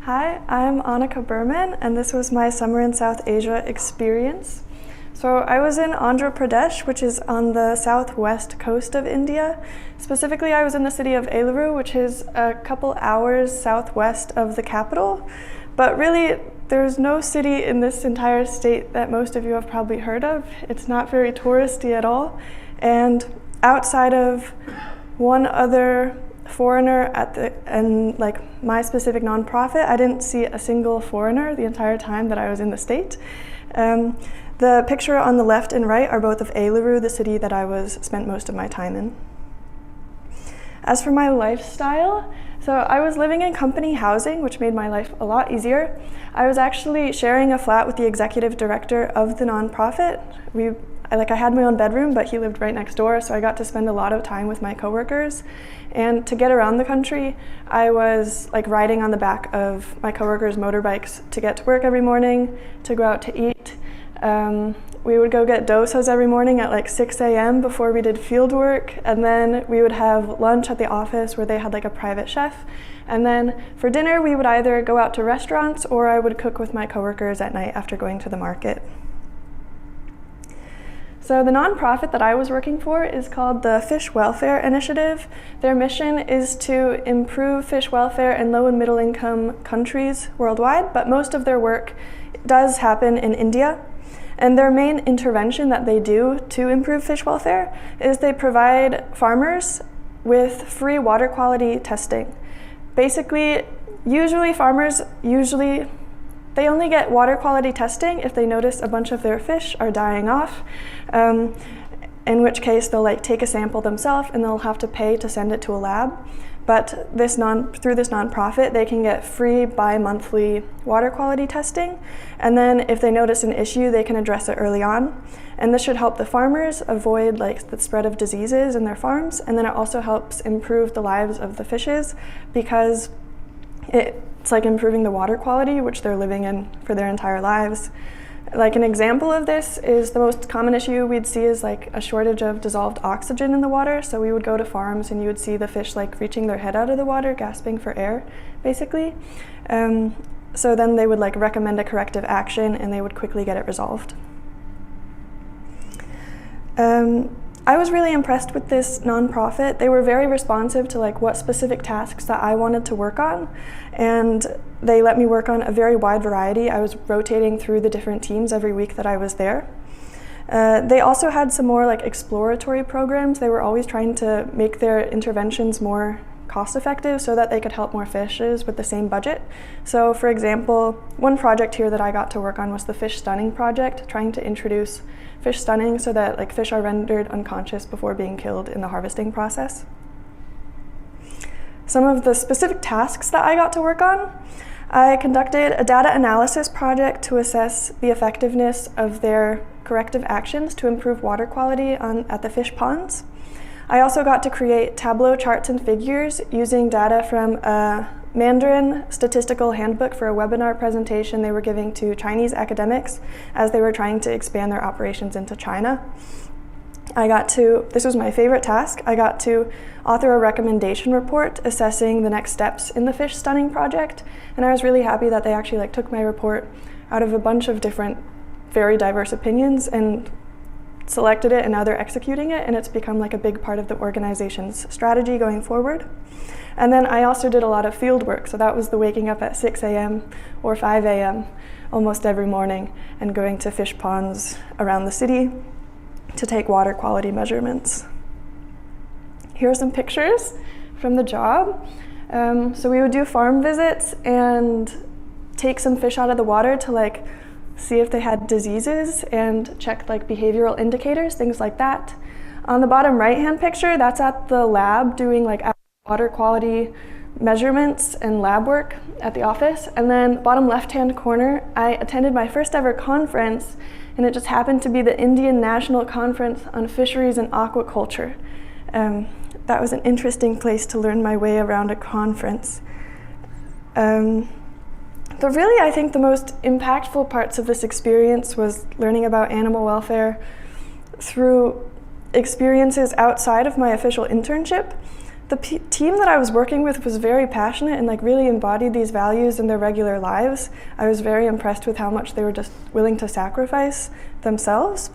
Hi, I'm Annika Berman, and this was my Summer in South Asia experience. So I was in Andhra Pradesh, which is on the southwest coast of India. Specifically, I was in the city of Eluru, which is a couple hours southwest of the capital. But really, there's no city in this entire state that most of you have probably heard of. It's not very touristy at all. And outside of one other foreigner and like my specific nonprofit, I didn't see a single foreigner the entire time that I was in the state. The picture on the left and right are both of Eluru, the city that I spent most of my time in. As for my lifestyle, so I was living in company housing, which made my life a lot easier. I was actually sharing a flat with the executive director of the nonprofit. I had my own bedroom, but he lived right next door, so I got to spend a lot of time with my coworkers. And to get around the country, I was riding on the back of my coworkers' motorbikes to get to work every morning, to go out to eat. We would go get dosas every morning at 6 a.m. before we did field work, and then we would have lunch at the office where they had a private chef. And then for dinner, we would either go out to restaurants or I would cook with my coworkers at night after going to the market. So the nonprofit that I was working for is called the Fish Welfare Initiative. Their mission is to improve fish welfare in low and middle income countries worldwide, but most of their work does happen in India. And their main intervention that they do to improve fish welfare is they provide farmers with free water quality testing. Basically, farmers they only get water quality testing if they notice a bunch of their fish are dying off, in which case they'll take a sample themselves and they'll have to pay to send it to a lab. But through this nonprofit, they can get free bi-monthly water quality testing, and then if they notice an issue, they can address it early on. And this should help the farmers avoid the spread of diseases in their farms, and then it also helps improve the lives of the fishes because it's improving the water quality which they're living in for their entire lives. An example of this is the most common issue we'd see is a shortage of dissolved oxygen in the water. So we would go to farms and you would see the fish reaching their head out of the water, gasping for air, basically. So then they would recommend a corrective action and they would quickly get it resolved. I was really impressed with this nonprofit. They were very responsive to what specific tasks that I wanted to work on, and they let me work on a very wide variety. I was rotating through the different teams every week that I was there. They also had some more exploratory programs. They were always trying to make their interventions more cost-effective so that they could help more fishes with the same budget. So for example, one project here that I got to work on was the fish stunning project, trying to introduce fish stunning so that fish are rendered unconscious before being killed in the harvesting process. Some of the specific tasks that I got to work on, I conducted a data analysis project to assess the effectiveness of their corrective actions to improve water quality at the fish ponds. I also got to create Tableau charts and figures using data from a Mandarin statistical handbook for a webinar presentation they were giving to Chinese academics as they were trying to expand their operations into China. This was my favorite task, I got to author a recommendation report assessing the next steps in the fish stunning project, and I was really happy that they actually took my report out of a bunch of different, very diverse opinions and selected it, and now they're executing it, and it's become a big part of the organization's strategy going forward. And then I also did a lot of field work, so that was the waking up at 6 a.m. or 5 a.m. almost every morning and going to fish ponds around the city to take water quality measurements. Here are some pictures from the job. So we would do farm visits and take some fish out of the water to see if they had diseases and check behavioral indicators, things like that. On the bottom right-hand picture, that's at the lab doing water quality measurements and lab work at the office. And then bottom left-hand corner, I attended my first ever conference, and it just happened to be the Indian National Conference on Fisheries and Aquaculture. That was an interesting place to learn my way around a conference. But really, I think the most impactful parts of this experience was learning about animal welfare through experiences outside of my official internship. The team that I was working with was very passionate and like really embodied these values in their regular lives. I was very impressed with how much they were just willing to sacrifice themselves.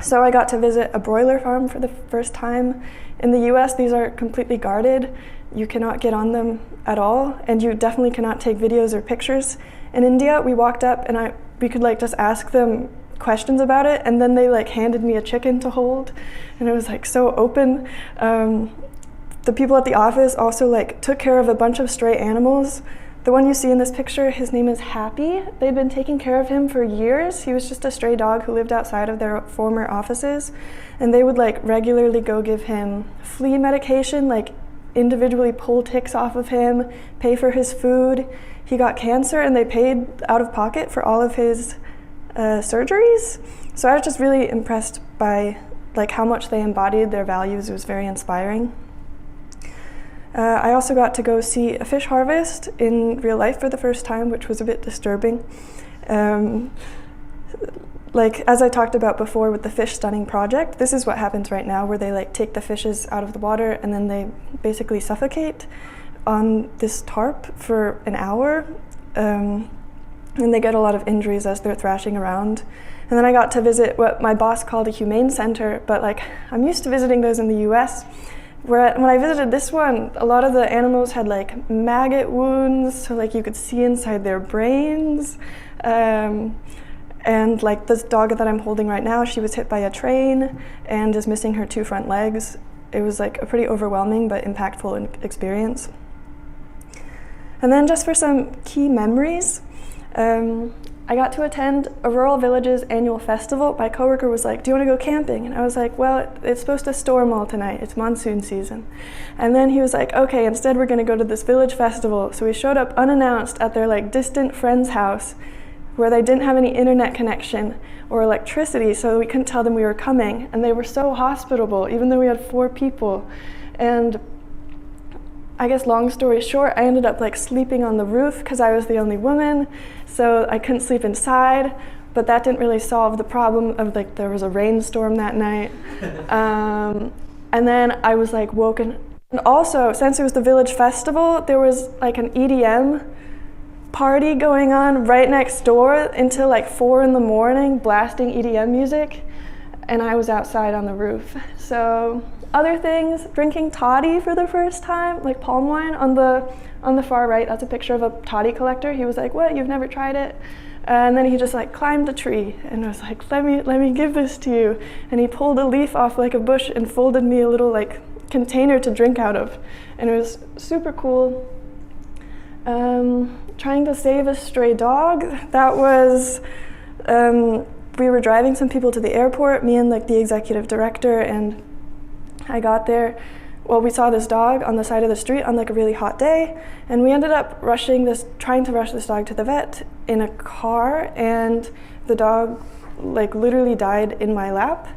So I got to visit a broiler farm for the first time. In the US, these are completely guarded. You cannot get on them at all, and you definitely cannot take videos or pictures. In India, we walked up and we could like just ask them questions about it, and then they like handed me a chicken to hold, and it was like so open. The people at the office also like took care of a bunch of stray animals. The one you see in this picture, his name is Happy. They'd been taking care of him for years. He was just a stray dog who lived outside of their former offices, and they would like regularly go give him flea medication, like individually pull ticks off of him, pay for his food. He got cancer and they paid out of pocket for all of his surgeries. So I was just really impressed by like how much they embodied their values. It was very inspiring. I also got to go see a fish harvest in real life for the first time, which was a bit disturbing. Like as I talked about before with the fish stunning project, this is what happens right now, where they like take the fishes out of the water and then they basically suffocate on this tarp for an hour. And they get a lot of injuries as they're thrashing around. And then I got to visit what my boss called a humane center, but like I'm used to visiting those in the US. When I visited this one, a lot of the animals had like maggot wounds, so like you could see inside their brains. And like this dog that I'm holding right now, she was hit by a train and is missing her 2 front legs. It was like a pretty overwhelming but impactful experience. And then just for some key memories, I got to attend a rural village's annual festival. My coworker was like, "Do you want to go camping?" And I was like, "Well, it's supposed to storm all tonight. It's monsoon season." And then he was like, "Okay, instead we're going to go to this village festival." So we showed up unannounced at their like distant friend's house where they didn't have any internet connection or electricity, so we couldn't tell them we were coming. And they were so hospitable, even though we had 4 people. And I guess long story short, I ended up like sleeping on the roof because I was the only woman, so I couldn't sleep inside, but that didn't really solve the problem of like there was a rainstorm that night. And then I was like woken. And also, since it was the village festival, there was like an EDM party going on right next door until like 4 in the morning, blasting EDM music, and I was outside on the roof. So other things, drinking toddy for the first time, like palm wine on the far right, that's a picture of a toddy collector. He was like, "What, you've never tried it?" And then he just like climbed a tree and was like, let me give this to you. And he pulled a leaf off like a bush and folded me a little like container to drink out of. And it was super cool. Trying to save a stray dog, that was, we were driving some people to the airport, me and like the executive director, and I got there. Well, we saw this dog on the side of the street on like a really hot day, and we ended up trying to rush this dog to the vet in a car, and the dog like literally died in my lap.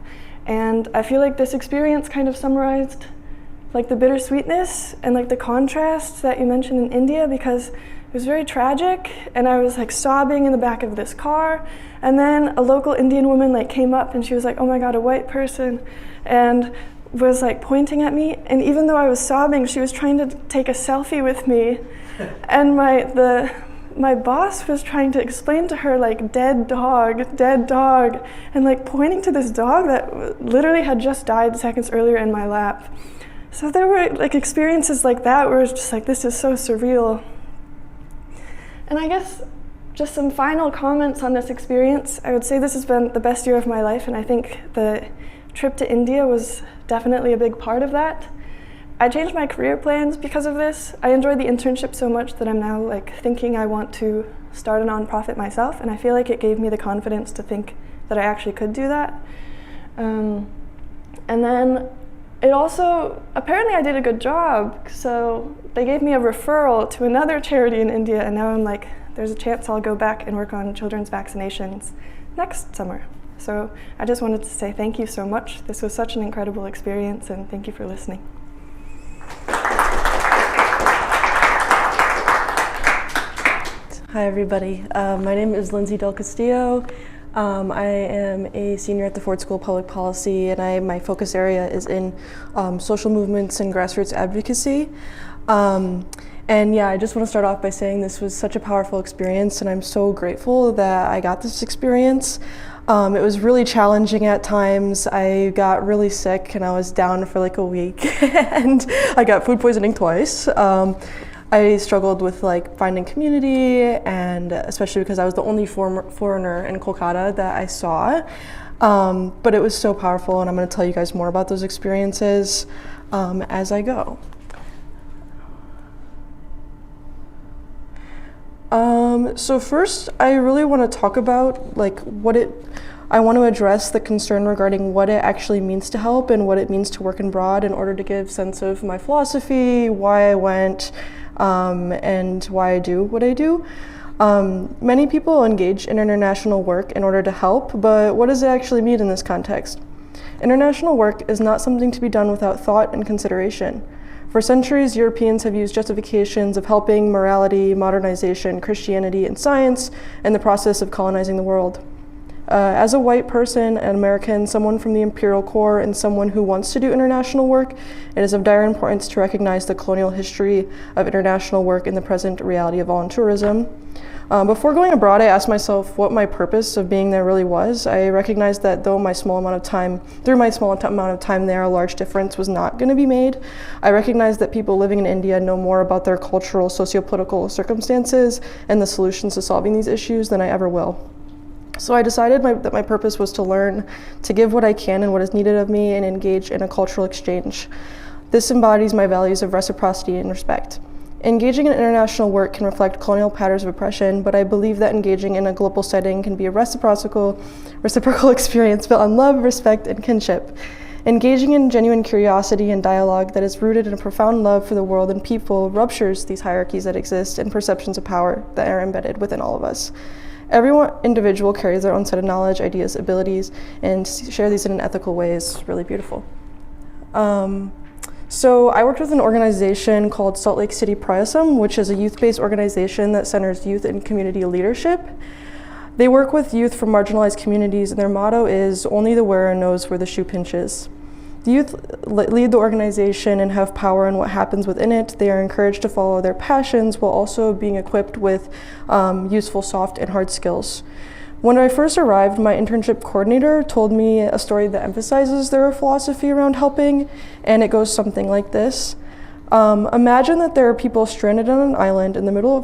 And I feel like this experience kind of summarized like the bittersweetness and like the contrasts that you mentioned in India, because it was very tragic, and I was like sobbing in the back of this car, and then a local Indian woman like came up and she was like, "Oh my God, a white person," and was like pointing at me, and even though I was sobbing, she was trying to take a selfie with me. And my boss was trying to explain to her like dead dog, and like pointing to this dog that literally had just died seconds earlier in my lap. So there were like experiences like that where it's just like, this is so surreal. And I guess just some final comments on this experience. I would say this has been the best year of my life, and I think the trip to India was definitely a big part of that. I changed my career plans because of this. I enjoyed the internship so much that I'm now like thinking I want to start a nonprofit myself, and I feel like it gave me the confidence to think that I actually could do that. And then it also, apparently I did a good job, so they gave me a referral to another charity in India, and now I'm like, there's a chance I'll go back and work on children's vaccinations next summer. So I just wanted to say thank you so much. This was such an incredible experience, and thank you for listening. Hi everybody, my name is Lindsay Del Castillo. I am a senior at the Ford School of Public Policy, and my focus area is in social movements and grassroots advocacy. And yeah, I just want to start off by saying this was such a powerful experience, and I'm so grateful that I got this experience. It was really challenging at times. I got really sick and I was down for like a week and I got food poisoning twice. I struggled with like finding community, and especially because I was the only foreigner in Kolkata that I saw. But it was so powerful, and I'm going to tell you guys more about those experiences as I go. So first, I really want to talk about I want to address the concern regarding what it actually means to help and what it means to work abroad, in order to give sense of my philosophy, why I went, and why I do what I do. Many people engage in international work in order to help, but what does it actually mean in this context? International work is not something to be done without thought and consideration. For centuries, Europeans have used justifications of helping morality, modernization, Christianity, and science in the process of colonizing the world. As a white person, an American, someone from the imperial core, and someone who wants to do international work, it is of dire importance to recognize the colonial history of international work in the present reality of volunteerism. Before going abroad, I asked myself what my purpose of being there really was. I recognized that through my small amount of time there, a large difference was not going to be made. I recognized that people living in India know more about their cultural, socio-political circumstances and the solutions to solving these issues than I ever will. So I decided that my purpose was to learn, to give what I can and what is needed of me, and engage in a cultural exchange. This embodies my values of reciprocity and respect. Engaging in international work can reflect colonial patterns of oppression, but I believe that engaging in a global setting can be a reciprocal experience built on love, respect, and kinship. Engaging in genuine curiosity and dialogue that is rooted in a profound love for the world and people ruptures these hierarchies that exist and perceptions of power that are embedded within all of us. Every individual carries their own set of knowledge, ideas, abilities, and share these in an ethical way is really beautiful. So I worked with an organization called Salt Lake City Symposium, which is a youth-based organization that centers youth and community leadership. They work with youth from marginalized communities, and their motto is, "Only the wearer knows where the shoe pinches." The youth lead the organization and have power in what happens within it. They are encouraged to follow their passions while also being equipped with useful soft and hard skills. When I first arrived, my internship coordinator told me a story that emphasizes their philosophy around helping, and it goes something like this. Imagine that there are people stranded on an island in the middle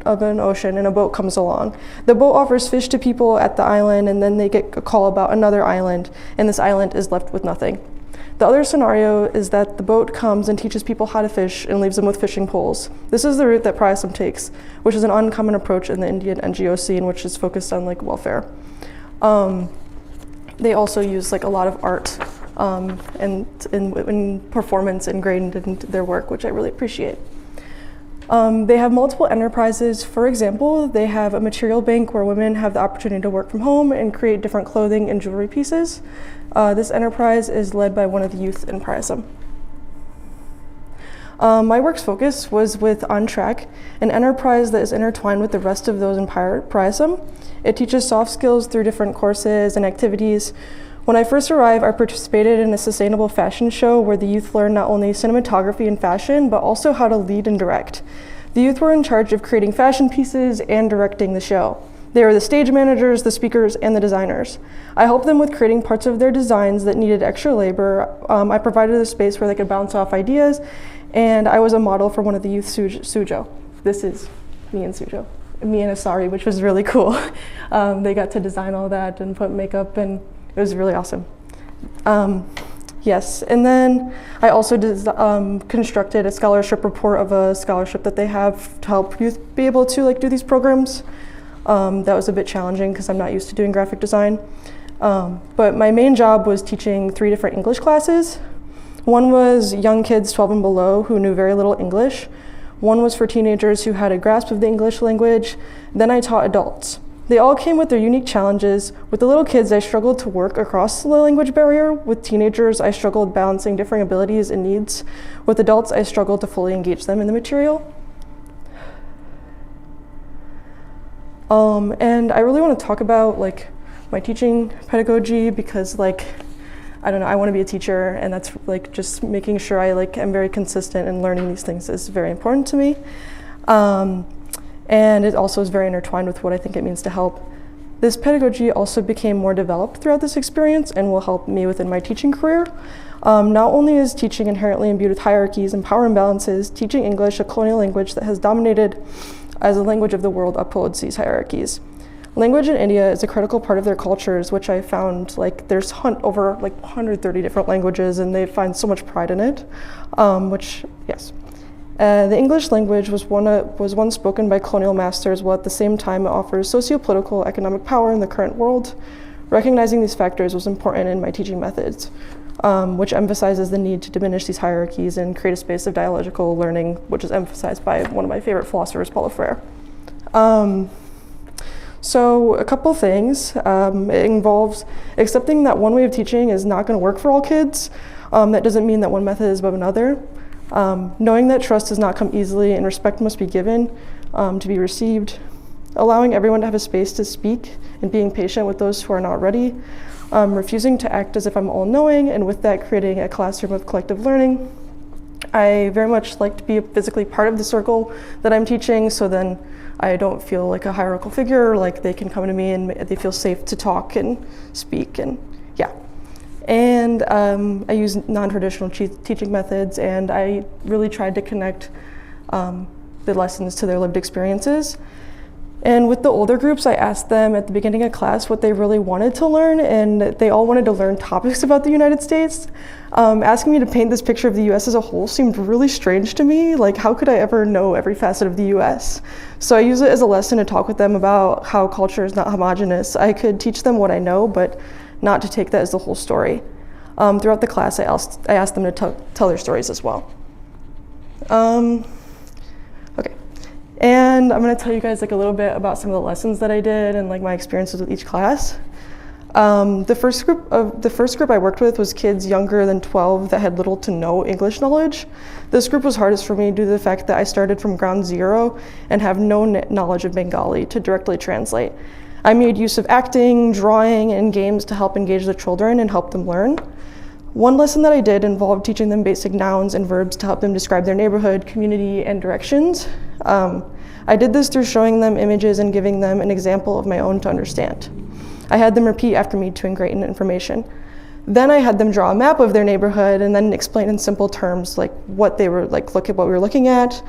of an ocean, and a boat comes along. The boat offers fish to people at the island, and then they get a call about another island, and this island is left with nothing. The other scenario is that the boat comes and teaches people how to fish and leaves them with fishing poles. This is the route that Symposium takes, which is an uncommon approach in the Indian NGO scene, which is focused on welfare. They also use a lot of art and performance ingrained into their work, which I really appreciate. They have multiple enterprises. For example, they have a material bank where women have the opportunity to work from home and create different clothing and jewelry pieces. This enterprise is led by one of the youth in Symposium. My work's focus was with On Track, an enterprise that is intertwined with the rest of those in Symposium. It teaches soft skills through different courses and activities. When I first arrived, I participated in a sustainable fashion show where the youth learned not only cinematography and fashion, but also how to lead and direct. The youth were in charge of creating fashion pieces and directing the show. They were the stage managers, the speakers, and the designers. I helped them with creating parts of their designs that needed extra labor. I provided a space where they could bounce off ideas, and I was a model for one of the youth Sujo. This is me and Sujo. Me and Asari, which was really cool. They got to design all that and put makeup, and it was really awesome. Yes, and then I also constructed a scholarship report of a scholarship that they have to help youth be able to do these programs. That was a bit challenging because I'm not used to doing graphic design. But my main job was teaching 3 different English classes. One was young kids 12 and below who knew very little English. One was for teenagers who had a grasp of the English language. Then I taught adults. They all came with their unique challenges. With the little kids, I struggled to work across the language barrier. With teenagers, I struggled balancing different abilities and needs. With adults, I struggled to fully engage them in the material. And I really want to talk about my teaching pedagogy because like, I don't know, I want to be a teacher, and that's like just making sure I like am very consistent in learning these things is very important to me. And it also is very intertwined with what I think it means to help. This pedagogy also became more developed throughout this experience and will help me within my teaching career. Not only is teaching inherently imbued with hierarchies and power imbalances, teaching English, a colonial language that has dominated as a language of the world, upholds these hierarchies. Language in India is a critical part of their cultures, which I found like there's over like 130 different languages, and they find so much pride in it, which, yes. The English language was once spoken by colonial masters, while at the same time it offers socio-political economic power in the current world. Recognizing these factors was important in my teaching methods, which emphasizes the need to diminish these hierarchies and create a space of dialogical learning, which is emphasized by one of my favorite philosophers, Paulo Freire. So a couple things. It involves accepting that one way of teaching is not going to work for all kids. That doesn't mean that one method is above another. Knowing that trust does not come easily and respect must be given to be received. Allowing everyone to have a space to speak and being patient with those who are not ready. Refusing to act as if I'm all-knowing, and with that creating a classroom of collective learning. I very much like to be physically part of the circle that I'm teaching, so then I don't feel like a hierarchical figure, like they can come to me and they feel safe to talk and speak, and yeah. And I use non-traditional teaching methods, and I really tried to connect the lessons to their lived experiences. And with the older groups, I asked them at the beginning of class what they really wanted to learn, and they all wanted to learn topics about the United States. Asking me to paint this picture of the US as a whole seemed really strange to me. Like, how could I ever know every facet of the US? So I use it as a lesson to talk with them about how culture is not homogenous. I could teach them what I know, but not to take that as the whole story. Throughout the class, I asked them to tell their stories as well. Okay, and I'm gonna tell you guys like a little bit about some of the lessons that I did and like my experiences with each class. The first group I worked with was kids younger than 12 that had little to no English knowledge. This group was hardest for me due to the fact that I started from ground zero and have no knowledge of Bengali to directly translate. I made use of acting, drawing, and games to help engage the children and help them learn. One lesson that I did involved teaching them basic nouns and verbs to help them describe their neighborhood, community, and directions. I did this through showing them images and giving them an example of my own to understand. I had them repeat after me to ingrain information. Then I had them draw a map of their neighborhood and then explain in simple terms like what they were like, look at what we were looking at.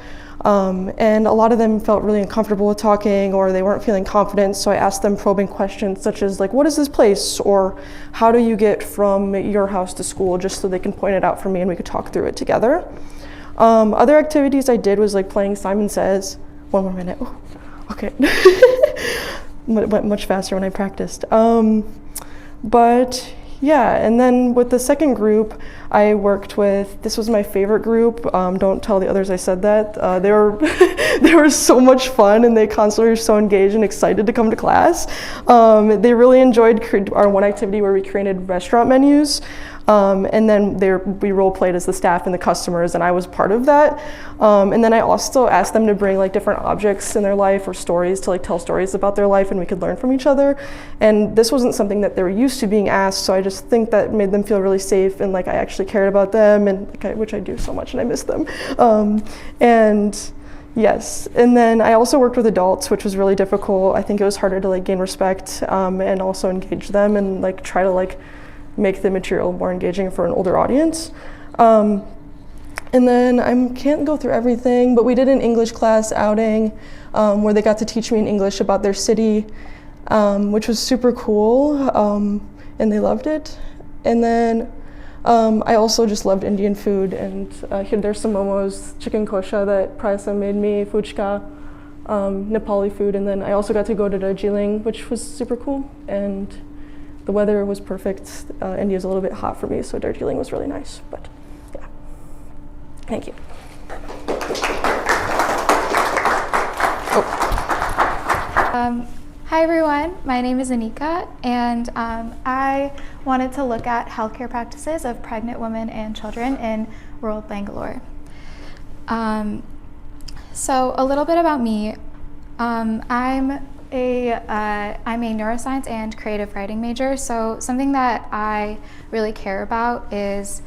And a lot of them felt really uncomfortable with talking, or they weren't feeling confident, so I asked them probing questions such as like, what is this place? Or how do you get from your house to school, just so they can point it out for me and we could talk through it together. Other activities I did was like playing Simon Says. One more minute. Oh, okay. It went much faster when I practiced. But yeah, and then with the second group, I worked with, this was my favorite group. Don't tell the others I said that. They were they were so much fun, and they constantly were so engaged and excited to come to class. They really enjoyed our one activity where we created restaurant menus. And then we role played as the staff and the customers, and I was part of that. And then I also asked them to bring like different objects in their life or stories to like tell stories about their life, and we could learn from each other. And this wasn't something that they were used to being asked, so I just think that made them feel really safe, and like I actually cared about them, and which I do so much, and I miss them. And yes, and then I also worked with adults, which was really difficult. I think it was harder to like gain respect and also engage them and like try to like make the material more engaging for an older audience. And then I can't go through everything, but we did an English class outing where they got to teach me in English about their city, which was super cool, and they loved it. And then I also just loved Indian food, and here there's some momos, chicken kosha that Prayasa made me, fuchka, Nepali food, and then I also got to go to Darjeeling, which was super cool, and the weather was perfect. India's a little bit hot for me, so Darjeeling was really nice, but yeah. Thank you. Hi everyone, my name is Anika, and I wanted to look at healthcare practices of pregnant women and children in rural Bangalore. So a little bit about me. I'm I'm a neuroscience and creative writing major, so something that I really care about is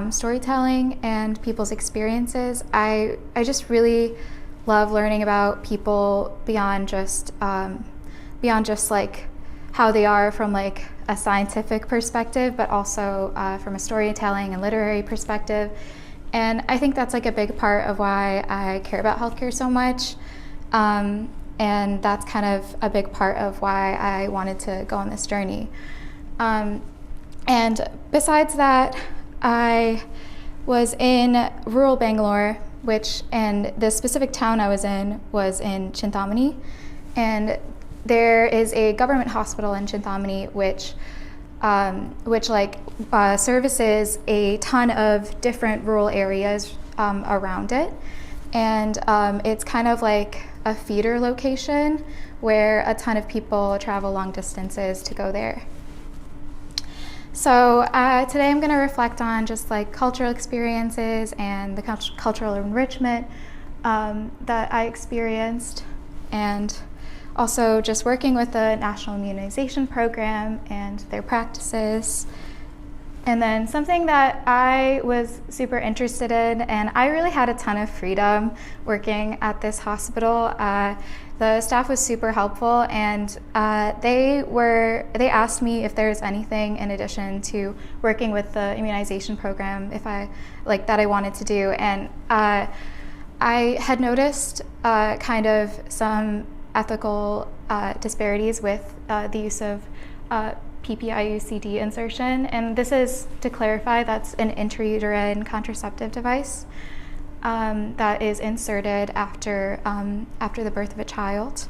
storytelling and people's experiences. I just really love learning about people beyond just like how they are from like a scientific perspective, but also from a storytelling and literary perspective. And I think that's like a big part of why I care about healthcare so much. And that's kind of a big part of why I wanted to go on this journey. And besides that, I was in rural Bangalore, and the specific town I was in Chintamani. And there is a government hospital in Chintamani which services a ton of different rural areas around it. And it's kind of like a feeder location where a ton of people travel long distances to go there. So today I'm going to reflect on just like cultural experiences and the cultural enrichment that I experienced, and also just working with the National Immunization Program and their practices. And then something that I was super interested in, and I really had a ton of freedom working at this hospital. The staff was super helpful, and they asked me if there's anything in addition to working with the immunization program that I wanted to do. And I had noticed kind of some ethical disparities with the use of PPIUCD insertion, and this is, to clarify, that's an intrauterine contraceptive device that is inserted after the birth of a child.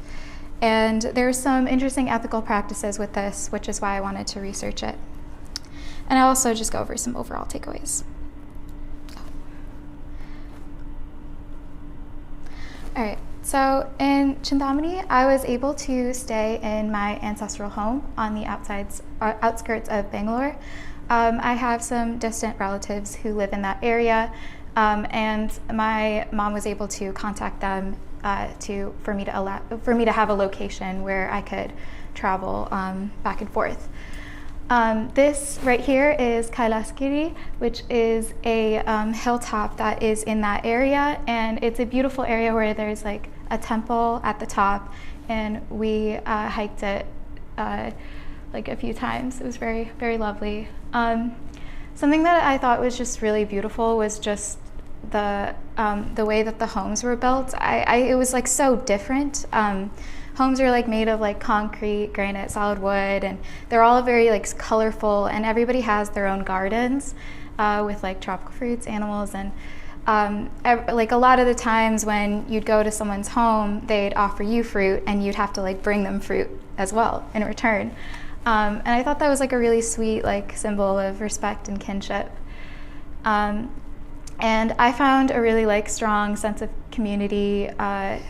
And there's some interesting ethical practices with this, which is why I wanted to research it. And I'll also just go over some overall takeaways. All right. So in Chintamani, I was able to stay in my ancestral home on the outskirts of Bangalore. I have some distant relatives who live in that area, and my mom was able to contact them for me to have a location where I could travel back and forth. This right here is Kailasgiri, which is a hilltop that is in that area, and it's a beautiful area where there's like a temple at the top, and we hiked it like a few times. It was very, very lovely. Something that I thought was just really beautiful was just the way that the homes were built. It was like so different. Homes are like made of like concrete, granite, solid wood, and they're all very like colorful, and everybody has their own gardens with like tropical fruits, animals, and like a lot of the times when you'd go to someone's home, they'd offer you fruit, and you'd have to like bring them fruit as well in return. And I thought that was like a really sweet like symbol of respect and kinship. And I found a really like strong sense of community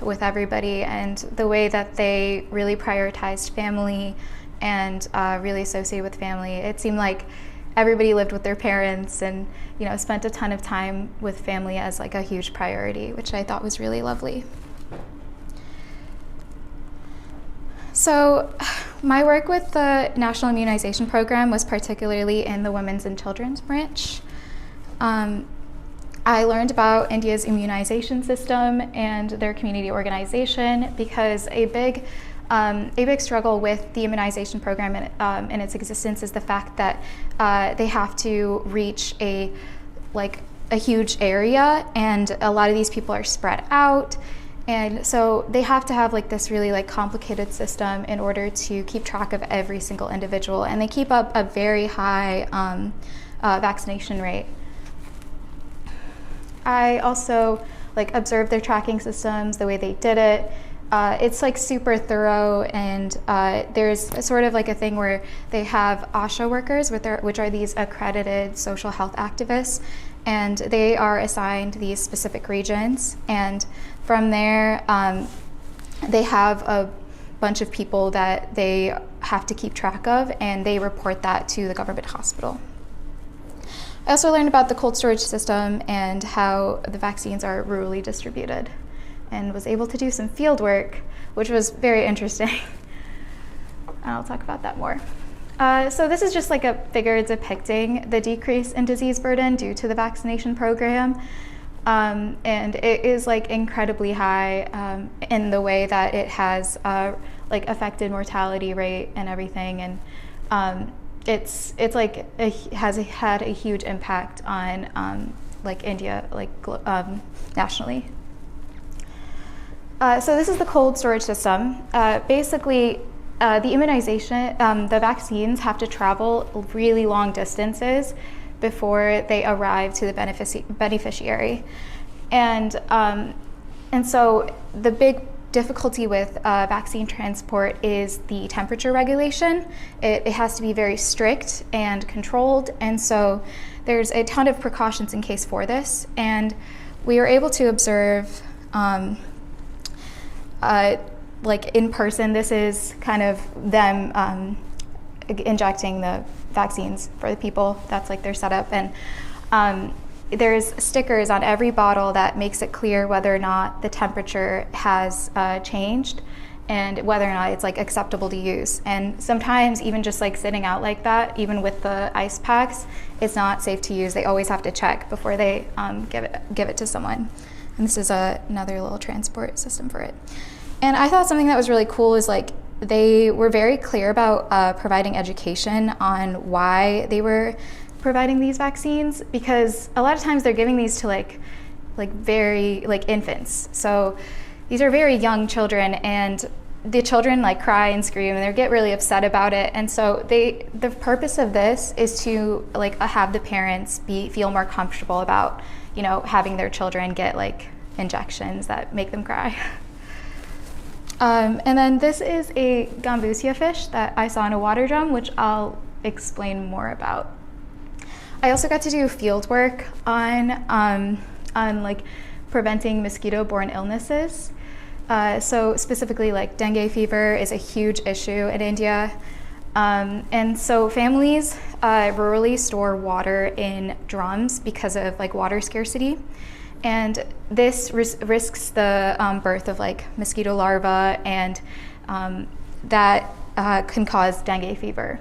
with everybody, and the way that they really prioritized family and really associated with family. It seemed like everybody lived with their parents and, you know, spent a ton of time with family as like a huge priority, which I thought was really lovely. So my work with the National Immunization Program was particularly in the Women's and Children's branch. I learned about India's immunization system and their community organization because a big struggle with the immunization program in its existence is the fact that they have to reach a huge area, and a lot of these people are spread out, and so they have to have like this really like complicated system in order to keep track of every single individual, and they keep up a very high vaccination rate. I also like observed their tracking systems, the way they did it. It's like super thorough, and there's sort of like a thing where they have ASHA workers, which are these accredited social health activists, and they are assigned these specific regions, and from there they have a bunch of people that they have to keep track of, and they report that to the government hospital. I also learned about the cold storage system and how the vaccines are rurally distributed, and was able to do some field work which was very interesting. And I'll talk about that more. So this is just like a figure depicting the decrease in disease burden due to the vaccination program. And it is like incredibly high in the way that it has like affected mortality rate and everything. And it's like has had a huge impact on like India, like nationally. So this is the cold storage system. Basically, the immunization, the vaccines have to travel really long distances before they arrive to the beneficiary. And so the big difficulty with vaccine transport is the temperature regulation. It has to be very strict and controlled, and so there's a ton of precautions in case for this. And we were able to observe like in person, this is kind of them injecting the vaccines for the people. That's like their setup. And there's stickers on every bottle that makes it clear whether or not the temperature has changed and whether or not it's like acceptable to use. And sometimes even just like sitting out like that, even with the ice packs, it's not safe to use. They always have to check before they give it to someone. And this is another little transport system for it. And I thought something that was really cool is like they were very clear about providing education on why they were providing these vaccines, because a lot of times they're giving these to like very like infants. So these are very young children, and the children like cry and scream and they get really upset about it. And so the purpose of this is to like have the parents feel more comfortable about, you know, having their children get like injections that make them cry. And then this is a gambusia fish that I saw in a water drum, which I'll explain more about. I also got to do field work on like preventing mosquito-borne illnesses. So specifically like dengue fever is a huge issue in India. And so families rurally store water in drums because of like water scarcity. And this risks the birth of like mosquito larvae, and that can cause dengue fever.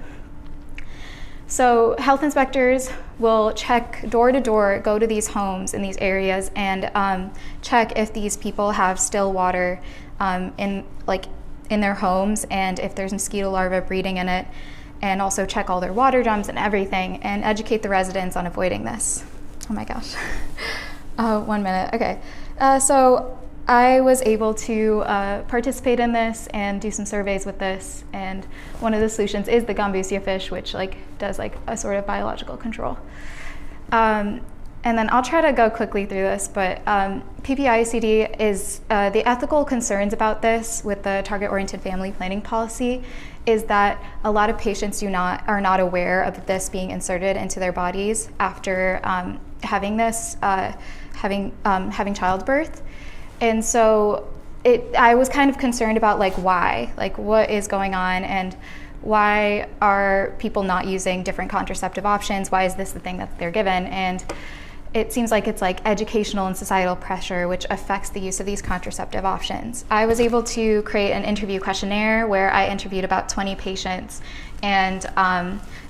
So health inspectors will check door to door, go to these homes in these areas, and check if these people have still water in their homes, and if there's mosquito larvae breeding in it, and also check all their water drums and everything, and educate the residents on avoiding this. Oh my gosh. 1 minute, okay. So I was able to participate in this and do some surveys with this, and one of the solutions is the gambusia fish, which like does like a sort of biological control. And then I'll try to go quickly through this, but PPICD is the ethical concerns about this with the target-oriented family planning policy is that a lot of patients are not aware of this being inserted into their bodies after having this, having childbirth. And so I was kind of concerned about like why, like what is going on, and why are people not using different contraceptive options? Why is this the thing that they're given? And it seems like it's like educational and societal pressure which affects the use of these contraceptive options. I was able to create an interview questionnaire where I interviewed about 20 patients and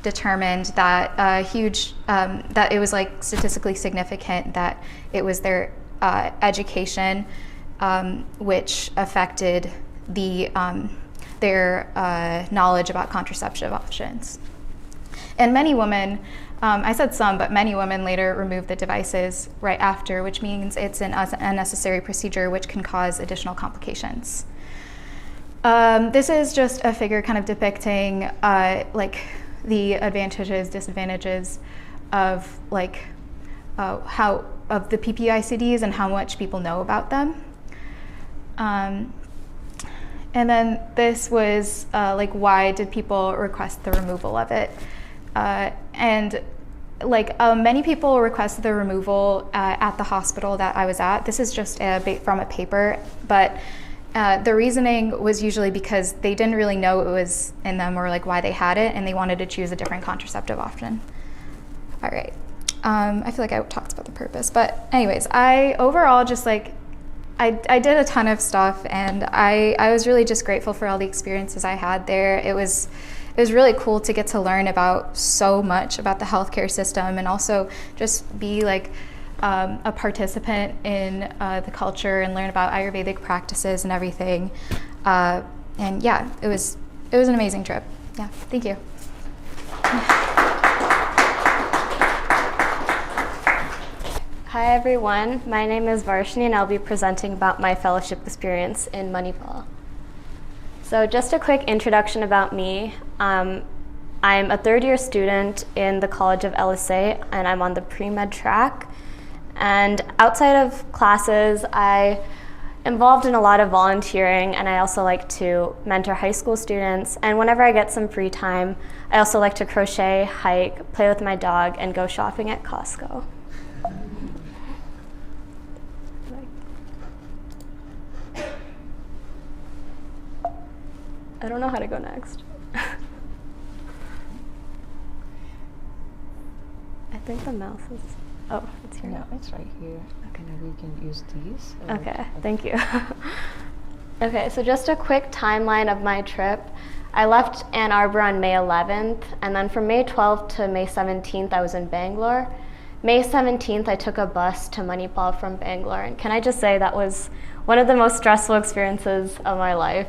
determined that that it was like statistically significant that it was their education which affected their knowledge about contraceptive options. And many women, I said some, but many women later removed the devices right after, which means it's an unnecessary procedure which can cause additional complications. This is just a figure kind of depicting like the advantages, disadvantages of like of the PPICDs and how much people know about them. And then this was like, why did people request the removal of it? And like many people requested the removal at the hospital that I was at. This is just from a paper, but the reasoning was usually because they didn't really know it was in them or like why they had it, and they wanted to choose a different contraceptive option. All right. I feel like I talked about the purpose, but anyways, I overall just like I did a ton of stuff, and I was really just grateful for all the experiences I had there. It was really cool to get to learn about so much about the healthcare system, and also just be like a participant in the culture and learn about Ayurvedic practices and everything. And yeah, it was an amazing trip. Yeah, thank you. Hi everyone, my name is Varshini and I'll be presenting about my fellowship experience in Manipal. So just a quick introduction about me. I'm a third-year student in the College of LSA and I'm on the pre-med track. And outside of classes, I involved in a lot of volunteering, and I also like to mentor high school students. And whenever I get some free time, I also like to crochet, hike, play with my dog, and go shopping at Costco. I don't know how to go next. I think the mouse is, oh, it's here. No, it's right here. Okay, maybe we can use these. Okay, thank you. Okay, so just a quick timeline of my trip. I left Ann Arbor on May 11th, and then from May 12th to May 17th, I was in Bangalore. May 17th, I took a bus to Manipal from Bangalore, and can I just say that was one of the most stressful experiences of my life.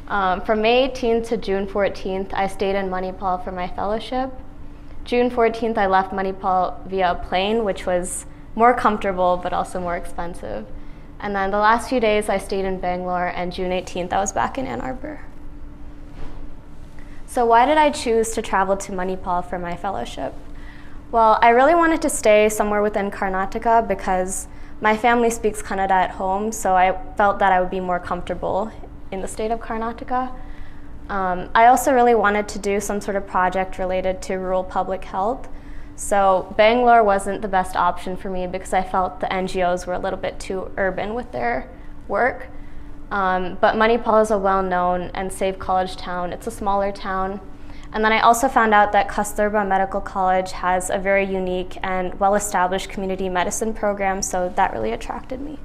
From May 18th to June 14th, I stayed in Manipal for my fellowship. June 14th, I left Manipal via a plane, which was more comfortable but also more expensive. And then the last few days, I stayed in Bangalore, and June 18th, I was back in Ann Arbor. So why did I choose to travel to Manipal for my fellowship? Well, I really wanted to stay somewhere within Karnataka because my family speaks Kannada at home, so I felt that I would be more comfortable in the state of Karnataka. I also really wanted to do some sort of project related to rural public health. So Bangalore wasn't the best option for me because I felt the NGOs were a little bit too urban with their work. But Manipal is a well-known and safe college town. It's a smaller town. And then I also found out that Kasturba Medical College has a very unique and well-established community medicine program, so that really attracted me.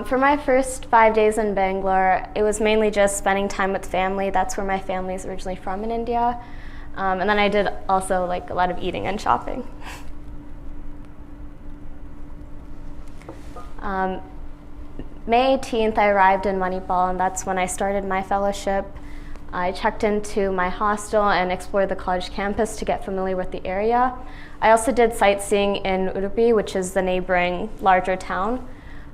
For my first 5 days in Bangalore, it was mainly just spending time with family. That's where my family is originally from in India. And then I did also like a lot of eating and shopping. May 18th, I arrived in Manipal, and that's when I started my fellowship. I checked into my hostel and explored the college campus to get familiar with the area. I also did sightseeing in Udupi, which is the neighboring larger town.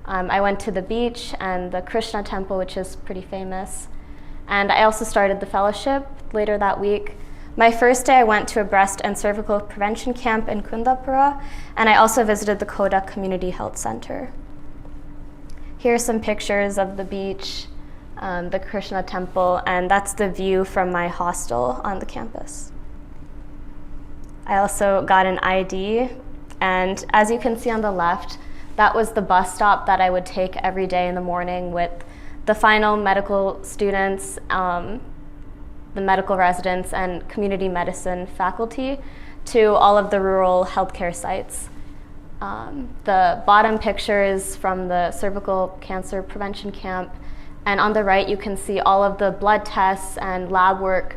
I went to the beach and the Krishna temple, which is pretty famous. And I also started the fellowship later that week. My first day, I went to a breast and cervical prevention camp in Kundapura, and I also visited the Kodak Community Health Center. Here are some pictures of the beach, the Krishna temple, and that's the view from my hostel on the campus. I also got an ID, and as you can see on the left, that was the bus stop that I would take every day in the morning with the final medical students, the medical residents, and community medicine faculty to all of the rural healthcare sites. The bottom picture is from the cervical cancer prevention camp, and on the right you can see all of the blood tests and lab work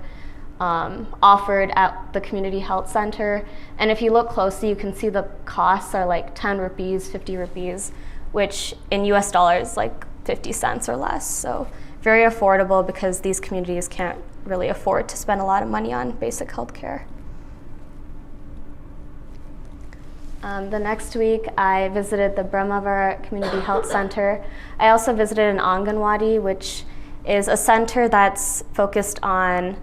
offered at the community health center. And if you look closely, you can see the costs are like 10 rupees, 50 rupees, which in US dollars like 50 cents or less. So very affordable because these communities can't really afford to spend a lot of money on basic health care. The next week, I visited the Brahmavara Community Health Center. I also visited an Anganwadi, which is a center that's focused on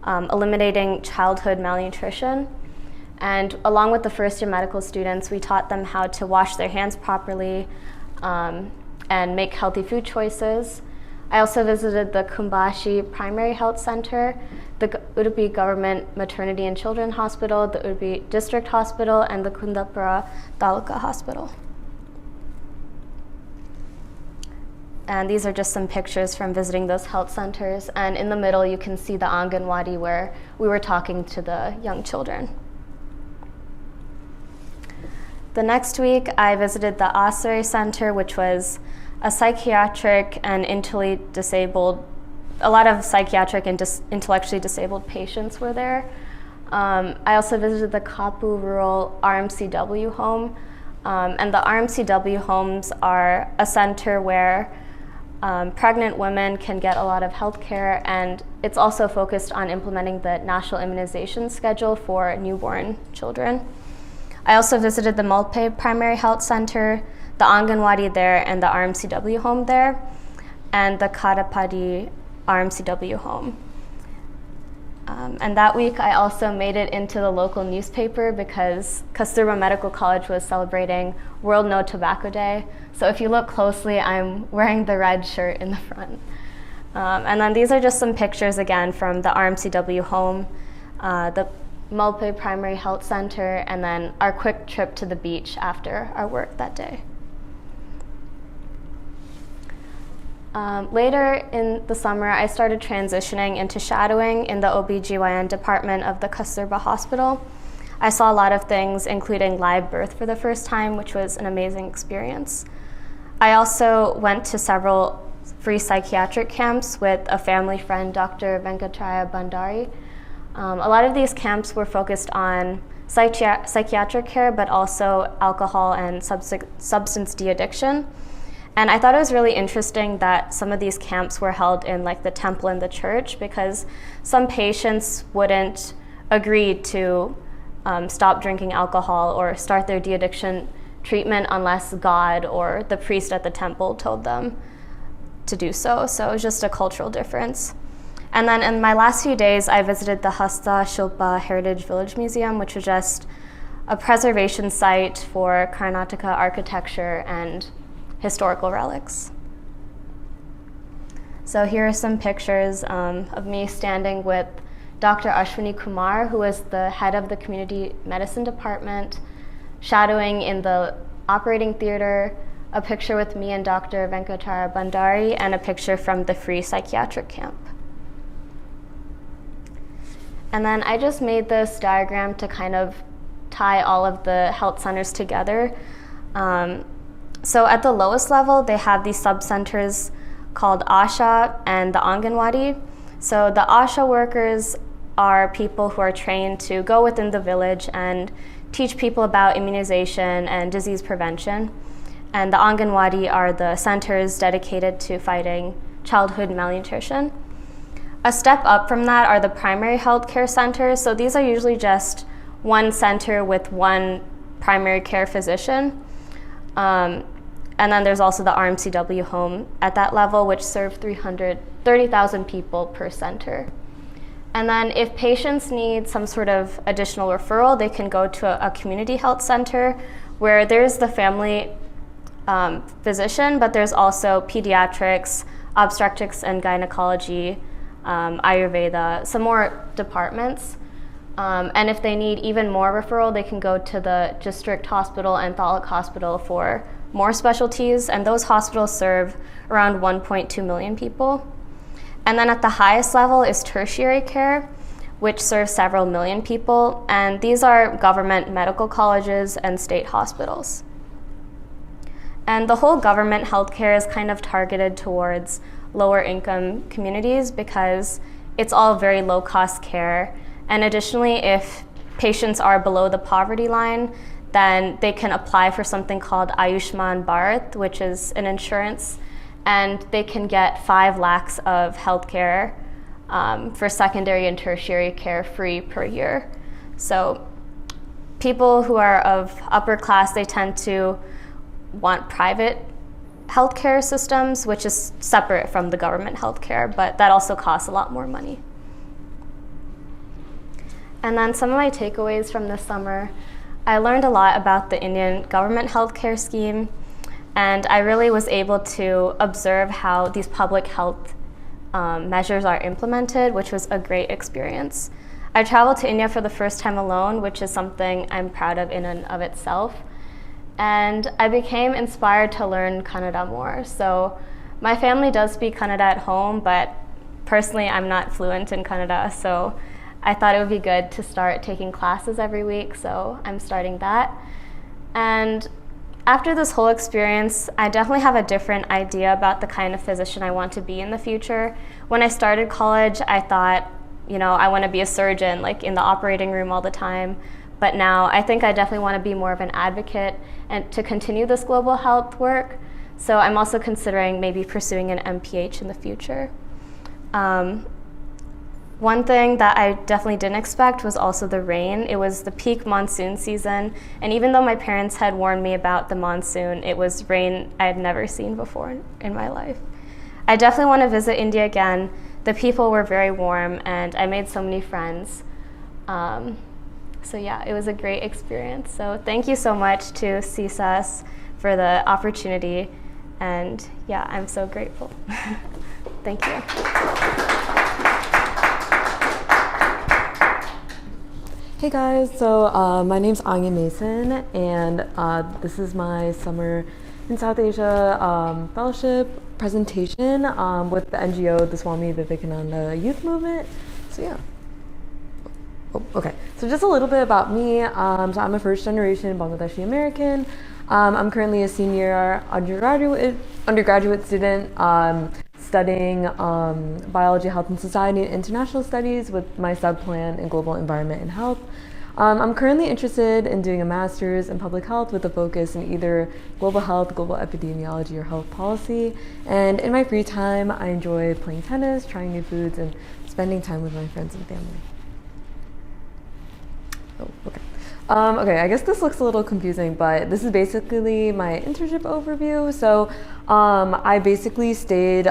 eliminating childhood malnutrition. And along with the first-year medical students, we taught them how to wash their hands properly and make healthy food choices. I also visited the Kumbashi Primary Health Center, the Udupi Government Maternity and Children Hospital, the Udupi District Hospital, and the Kundapura Taluka Hospital. And these are just some pictures from visiting those health centers. And in the middle, you can see the Anganwadi where we were talking to the young children. The next week, I visited the Asare Center, which was a psychiatric and intellectually disabled, a lot of psychiatric and intellectually disabled patients were there. I also visited the Kapu Rural RMCW home. And the RMCW homes are a center where pregnant women can get a lot of health care, and it's also focused on implementing the national immunization schedule for newborn children. I also visited the Malpe Primary Health Center, the Anganwadi there, and the RMCW home there, and the Karapadi RMCW home. And that week I also made it into the local newspaper because Kasturba Medical College was celebrating World No Tobacco Day. So if you look closely, I'm wearing the red shirt in the front. And then these are just some pictures again from the RMCW home, the Malpe Primary Health Center, and then our quick trip to the beach after our work that day. Later in the summer, I started transitioning into shadowing in the OBGYN department of the Kasturba Hospital. I saw a lot of things, including live birth for the first time, which was an amazing experience. I also went to several free psychiatric camps with a family friend, Dr. Venkataya Bandari. A lot of these camps were focused on psychiatric care, but also alcohol and substance de-addiction. And I thought it was really interesting that some of these camps were held in like the temple and the church, because some patients wouldn't agree to stop drinking alcohol or start their de-addiction treatment unless God or the priest at the temple told them to do so. So it was just a cultural difference. And then in my last few days, I visited the Hasta Shilpa Heritage Village Museum, which was just a preservation site for Karnataka architecture and historical relics. So here are some pictures of me standing with Dr. Ashwini Kumar, who is the head of the community medicine department, shadowing in the operating theater, a picture with me and Dr. Venkatara Bandari, and a picture from the free psychiatric camp. And then I just made this diagram to kind of tie all of the health centers together. So at the lowest level, they have these sub-centers called Asha and the Anganwadi. So the Asha workers are people who are trained to go within the village and teach people about immunization and disease prevention. And the Anganwadi are the centers dedicated to fighting childhood malnutrition. A step up from that are the primary health care centers. So these are usually just one center with one primary care physician. And then there's also the RMCW home at that level, which serve 30,000 people per center. And then if patients need some sort of additional referral, they can go to a community health center where there's the family physician, but there's also pediatrics, obstetrics and gynecology, Ayurveda, some more departments. And if they need even more referral, they can go to the district hospital and Thalik Hospital for more specialties, and those hospitals serve around 1.2 million people. And then at the highest level is tertiary care, which serves several million people, and these are government medical colleges and state hospitals. And the whole government healthcare is kind of targeted towards lower income communities because it's all very low cost care. And additionally, if patients are below the poverty line, then they can apply for something called Ayushman Bharat, which is an insurance, and they can get 5 lakhs of healthcare for secondary and tertiary care free per year. So people who are of upper class, they tend to want private healthcare systems, which is separate from the government healthcare, but that also costs a lot more money. And then some of my takeaways from this summer, I learned a lot about the Indian government healthcare scheme, and I really was able to observe how these public health measures are implemented, which was a great experience. I traveled to India for the first time alone, which is something I'm proud of in and of itself. And I became inspired to learn Kannada more. So my family does speak Kannada at home, but personally I'm not fluent in Kannada, so I thought it would be good to start taking classes every week, so I'm starting that. And after this whole experience, I definitely have a different idea about the kind of physician I want to be in the future. When I started college, I thought, I want to be a surgeon, like in the operating room all the time. But now I think I definitely want to be more of an advocate and to continue this global health work. So I'm also considering maybe pursuing an MPH in the future. One thing that I definitely didn't expect was also the rain. It was the peak monsoon season, and even though my parents had warned me about the monsoon, it was rain I had never seen before in my life. I definitely want to visit India again. The people were very warm, and I made so many friends. So yeah, it was a great experience. So thank you so much to CSUS for the opportunity, and yeah, I'm so grateful. Thank you. Hey guys, so my name's Anya Mason, and this is my summer in South Asia fellowship presentation with the NGO, the Swami Vivekananda Youth Movement. So yeah. Oh, okay, so just a little bit about me. So I'm a first generation Bangladeshi American. I'm currently a senior undergraduate student studying biology, health and society and international studies with my subplan in global environment and health. I'm currently interested in doing a master's in public health with a focus in either global health, global epidemiology, or health policy. And in my free time, I enjoy playing tennis, trying new foods, and spending time with my friends and family. Oh, okay. Okay, I guess this looks a little confusing, but this is basically my internship overview. So I basically stayed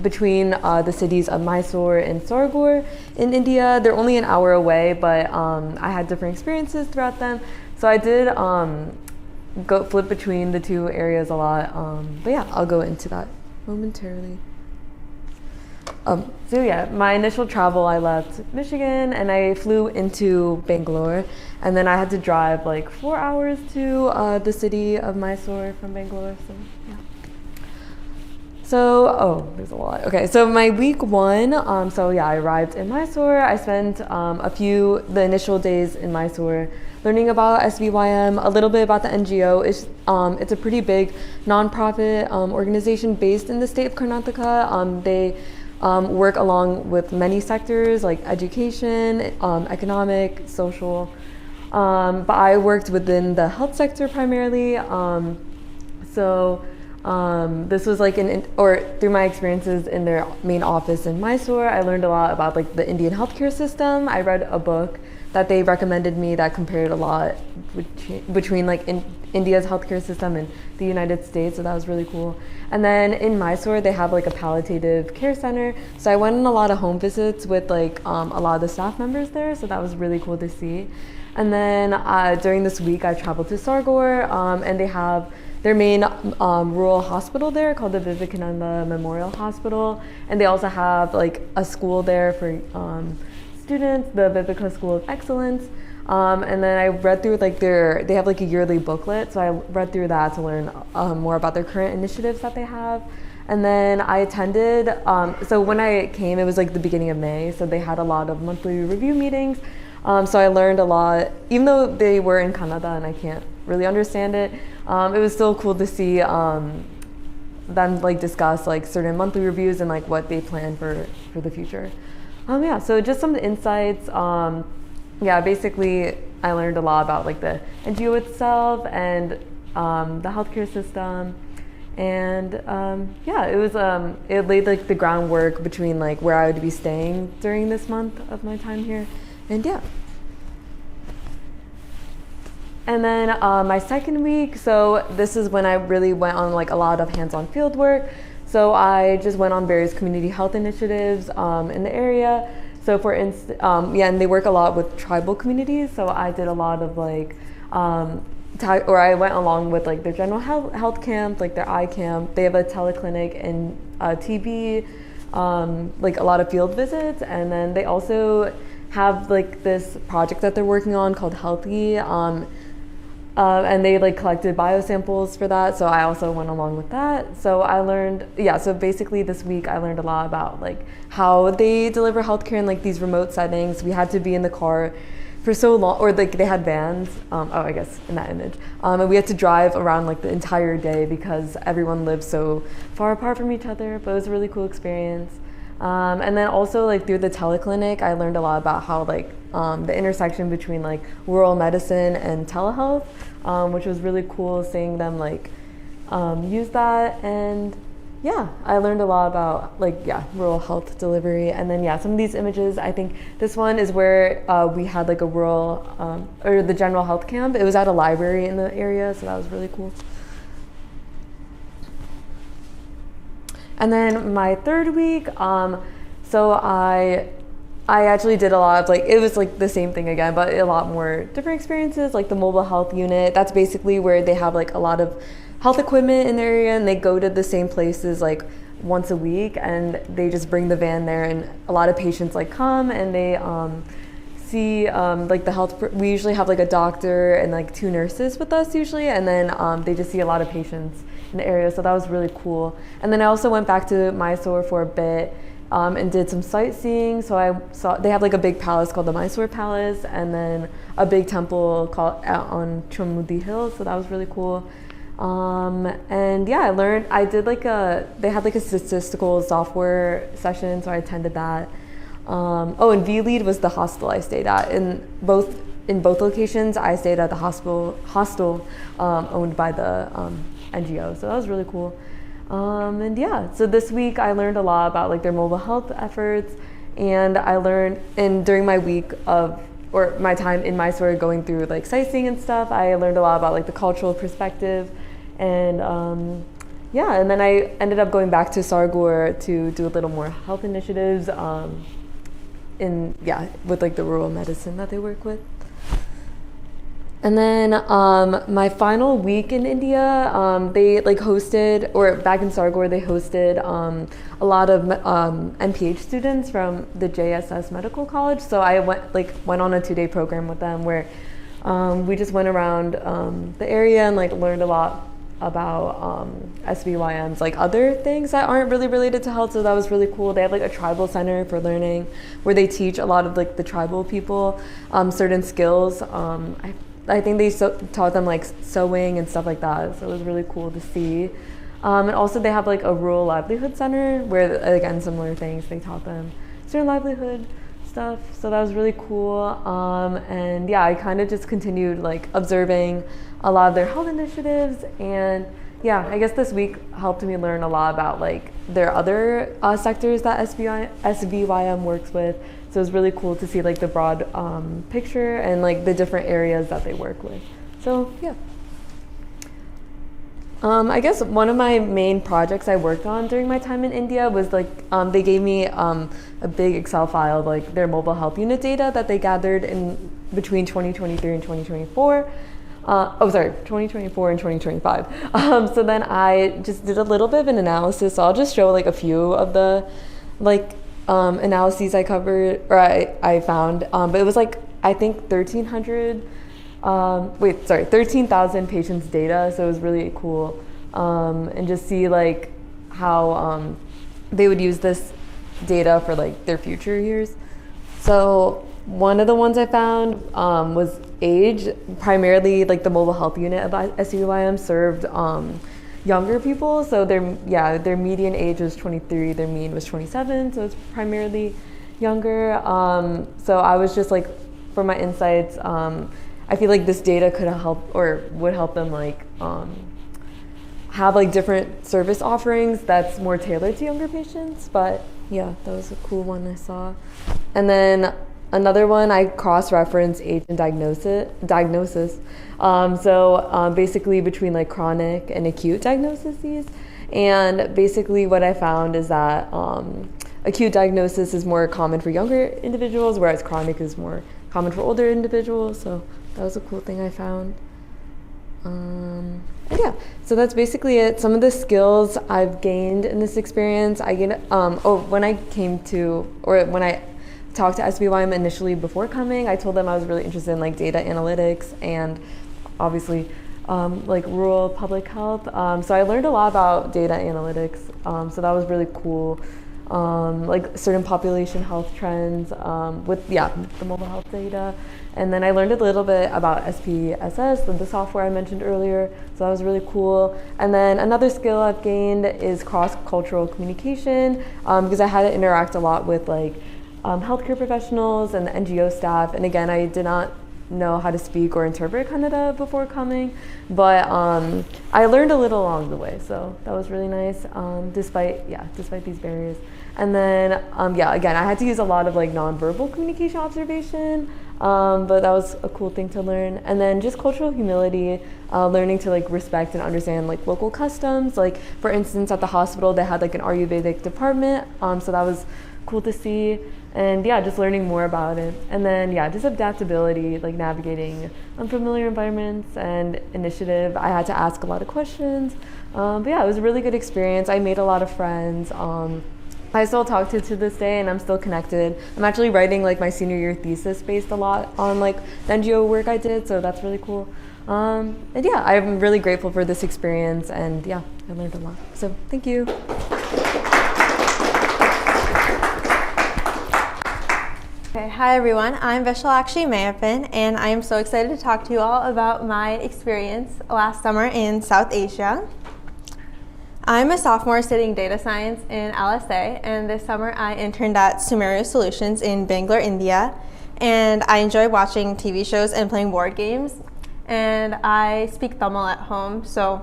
between the cities of Mysore and Sargor in India. They're only an hour away, but I had different experiences throughout them. So I did flip between the two areas a lot. But yeah, I'll go into that momentarily. So yeah, my initial travel, I left Michigan and I flew into Bangalore, and then I had to drive like 4 hours to the city of Mysore from Bangalore. So yeah. So there's a lot. Okay, so my week one. So yeah, I arrived in Mysore. I spent the initial days in Mysore learning about SBYM, a little bit about the NGO. It's a pretty big nonprofit organization based in the state of Karnataka. They work along with many sectors like education, economic, social. But I worked within the health sector primarily. This was like through my experiences in their main office in Mysore, I learned a lot about like the Indian healthcare system. I read a book that they recommended me that compared a lot between like India's healthcare system and the United States, so that was really cool. And then in Mysore, they have like a palliative care center, so I went on a lot of home visits with like a lot of the staff members there, so that was really cool to see. And then during this week, I traveled to Sargor, and they have their main rural hospital there called the Vivekananda Memorial Hospital, and they also have like a school there for students, the Viveka School of Excellence. And then I read through like they have like a yearly booklet, so I read through that to learn more about their current initiatives that they have. And then I attended, so when I came, it was like the beginning of May, so they had a lot of monthly review meetings. So I learned a lot, even though they were in Kannada and I can't really understand it. It was still cool to see them like discuss like certain monthly reviews and like what they plan for the future. Yeah, so just some insights. Yeah, basically I learned a lot about like the NGO itself and the healthcare system. And yeah, it laid like the groundwork between like where I would be staying during this month of my time here. And yeah. And then my second week, so this is when I really went on like a lot of hands-on field work. So I just went on various community health initiatives in the area. So for instance, yeah, and they work a lot with tribal communities. So I did a lot of like, or I went along with like their general health camp, like their eye camp. They have a teleclinic and TB, like a lot of field visits. And then they also have like this project that they're working on called Healthy. And they like collected biosamples for that, so I also went along with that. So I learned, yeah, so basically this week I learned a lot about like how they deliver healthcare in like these remote settings. We had to be in the car for so long, or like they had vans, I guess in that image, and we had to drive around like the entire day because everyone lived so far apart from each other, but it was a really cool experience. And then also like through the teleclinic, I learned a lot about how like the intersection between like rural medicine and telehealth, which was really cool seeing them like use that. And yeah, I learned a lot about like, rural health delivery. And then some of these images, I think this one is where we had like a rural, or the general health camp. It was at a library in the area, so that was really cool. And then my third week, so I actually did a lot of like, it was like the same thing again, but a lot more different experiences, like the mobile health unit. That's basically where they have like a lot of health equipment in the area, and they go to the same places like once a week, and they just bring the van there, and a lot of patients like come and they see like the health, we usually have like a doctor and like 2 nurses with us usually, and then they just see a lot of patients in the area, so that was really cool. And then I also went back to Mysore for a bit and did some sightseeing. So I saw they have like a big palace called the Mysore Palace, and then a big temple called out on Chamudi Hill, so that was really cool. And yeah, I did like they had like a statistical software session, so I attended that. And V-Lead was the hostel I stayed at. In both locations, I stayed at the hostel owned by the NGO, so that was really cool. And yeah, so this week I learned a lot about like their mobile health efforts, and I learned, and during my week or my time in Mysore going through like sightseeing and stuff, I learned a lot about like the cultural perspective, and and then I ended up going back to Sargur to do a little more health initiatives with like the rural medicine that they work with. And then my final week in India, they like hosted, or back in Sargur, they hosted a lot of MPH students from the JSS Medical College. So I went on a 2-day program with them where we just went around the area and like learned a lot about SBYM's like other things that aren't really related to health. So that was really cool. They have like a tribal center for learning where they teach a lot of like the tribal people certain skills. I think they taught them like sewing and stuff like that, so it was really cool to see. And also they have like a rural livelihood center where, again, similar things, they taught them certain livelihood stuff, so that was really cool. And yeah, I kind of just continued like observing a lot of their health initiatives, and yeah, I guess this week helped me learn a lot about like their other sectors that SBYM works with. So it was really cool to see like the broad picture and like the different areas that they work with. So yeah. I guess one of my main projects I worked on during my time in India was like they gave me a big Excel file of like their mobile health unit data that they gathered in between 2023 and 2024. 2024 and 2025. So then I just did a little bit of an analysis. So I'll just show like a few of the like analyses I covered, or I found, but it was like, I think 13,000 patients data, so it was really cool, and just see like how they would use this data for like their future years. So one of the ones I found was age. Primarily like the mobile health unit of SUIM served younger people, so their median age was 23, their mean was 27, so it's primarily younger. So I was just like, for my insights, I feel like this data could help, or would help them like have like different service offerings that's more tailored to younger patients. But yeah, that was a cool one I saw. And then another one, I cross-referenced age and diagnosis. So basically between like chronic and acute diagnoses. And basically what I found is that acute diagnosis is more common for younger individuals, whereas chronic is more common for older individuals. So that was a cool thing I found. And yeah, so that's basically it. Some of the skills I've gained in this experience, when I talked to SBYM initially before coming, I told them I was really interested in like data analytics and obviously like rural public health. So I learned a lot about data analytics. So that was really cool. like certain population health trends with the mobile health data. And then I learned a little bit about SPSS, the software I mentioned earlier, so that was really cool. And then another skill I've gained is cross-cultural communication, because I had to interact a lot with like healthcare professionals and the NGO staff. And again, I did not know how to speak or interpret Kannada before coming, but I learned a little along the way, so that was really nice, despite these barriers. And then again, I had to use a lot of like nonverbal communication observation, but that was a cool thing to learn. And then just cultural humility, learning to like respect and understand like local customs. Like for instance, at the hospital they had like an Ayurvedic department, so that was cool to see. And just learning more about it. And then just adaptability, like navigating unfamiliar environments and initiative. I had to ask a lot of questions. But it was a really good experience. I made a lot of friends. I still talk to this day, and I'm still connected. I'm actually writing like my senior year thesis based a lot on like the NGO work I did, so that's really cool. And I'm really grateful for this experience, and I learned a lot. So thank you. Okay, hi everyone, I'm Vishalakshi Mayappan, and I am so excited to talk to you all about my experience last summer in South Asia. I'm a sophomore studying data science in LSA, and this summer I interned at Symposium Solutions in Bangalore, India, and I enjoy watching TV shows and playing board games, and I speak Tamil at home, so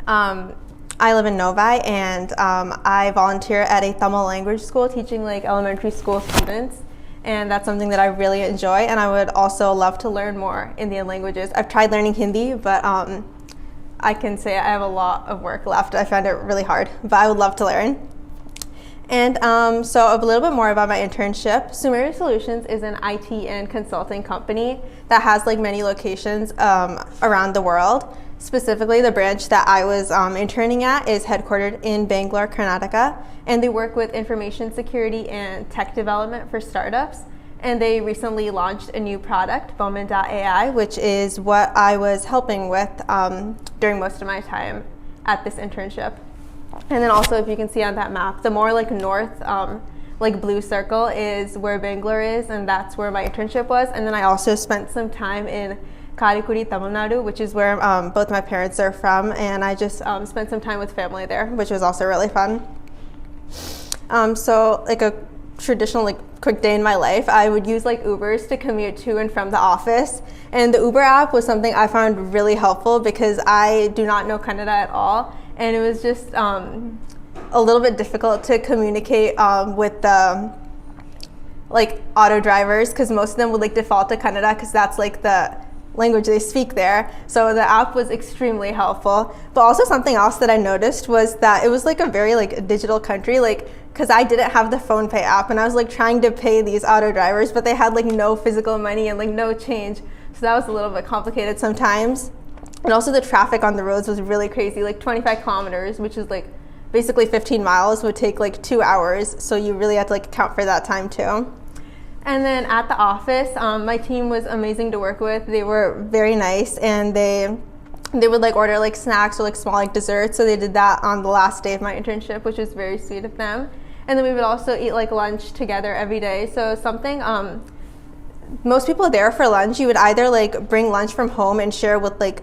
I live in Novi, and I volunteer at a Tamil language school teaching like elementary school students. And that's something that I really enjoy, and I would also love to learn more Indian languages. I've tried learning Hindi, but I can say I have a lot of work left. I find it really hard, but I would love to learn. And so a little bit more about my internship. Symposium Solutions is an IT and consulting company that has like many locations around the world. Specifically, the branch that I was interning at is headquartered in Bangalore, Karnataka, and they work with information security and tech development for startups. And they recently launched a new product, Bowman.ai, which is what I was helping with during most of my time at this internship. And then also, if you can see on that map, the more like north, like blue circle is where Bangalore is, and that's where my internship was. And then I also spent some time in Karikudi, Tamil Nadu, which is where both my parents are from, and I just spent some time with family there, which was also really fun. So like a traditional like quick day in my life, I would use like Ubers to commute to and from the office, and the Uber app was something I found really helpful because I do not know Kannada at all, and it was just a little bit difficult to communicate with the like auto drivers, because most of them would like default to Kannada because that's like the language they speak there. So the app was extremely helpful. But also something else that I noticed was that it was like a very like digital country, like because I didn't have the phone pay app, and I was like trying to pay these auto drivers, but they had like no physical money and like no change. So that was a little bit complicated sometimes. And also the traffic on the roads was really crazy, like 25 kilometers, which is like basically 15 miles would take like 2 hours. So you really had to like account for that time too. And then at the office, my team was amazing to work with. They were very nice, and they would like order like snacks or like small like desserts. So they did that on the last day of my internship, which was very sweet of them. And then we would also eat like lunch together every day. So something most people there for lunch, you would either like bring lunch from home and share with like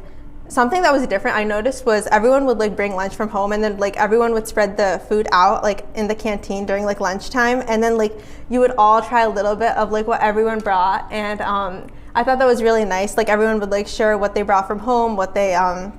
something that was different I noticed was everyone would like bring lunch from home, and then like everyone would spread the food out like in the canteen during like lunchtime, and then like you would all try a little bit of like what everyone brought. And I thought that was really nice. Like everyone would like share what they brought from home, what they and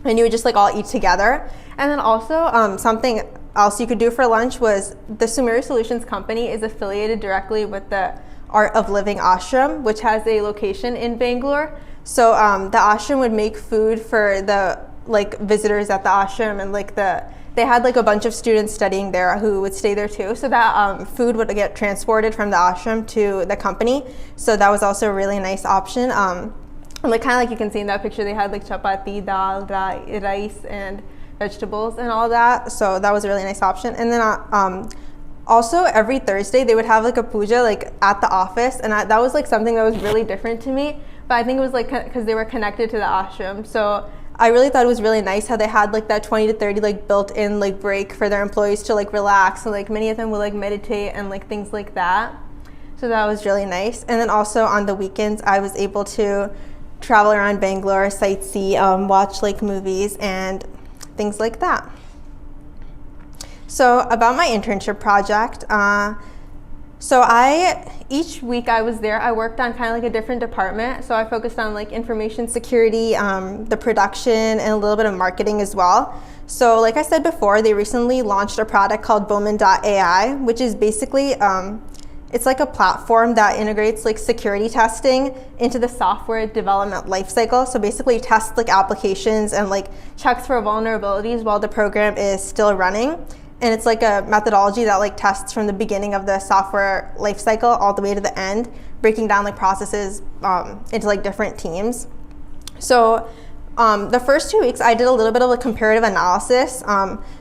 you would just like all eat together. And then also something else you could do for lunch was the Symposium Solutions company is affiliated directly with the Art of Living Ashram, which has a location in Bangalore. So the ashram would make food for the like visitors at the ashram, and like they had like a bunch of students studying there who would stay there too. So that food would get transported from the ashram to the company. So that was also a really nice option. And like kind of like you can see in that picture, they had like chapati, dal, rice, and vegetables and all that. So that was a really nice option. And then also every Thursday they would have like a puja like at the office, and that was like something that was really different to me. But I think it was like because they were connected to the ashram. So I really thought it was really nice how they had like that 20 to 30 like built-in like break for their employees to like relax, and like many of them would like meditate and like things like that. So that was really nice. And then also on the weekends, I was able to travel around Bangalore, sightsee, watch like movies and things like that. So about my internship project, each week I was there, I worked on kind of like a different department. So I focused on like information security, the production, and a little bit of marketing as well. So like I said before, they recently launched a product called Bowman.ai, which is basically, it's like a platform that integrates like security testing into the software development lifecycle. So basically tests like applications and like checks for vulnerabilities while the program is still running. And it's like a methodology that like tests from the beginning of the software lifecycle all the way to the end, breaking down like processes into like different teams. So the first 2 weeks I did a little bit of a comparative analysis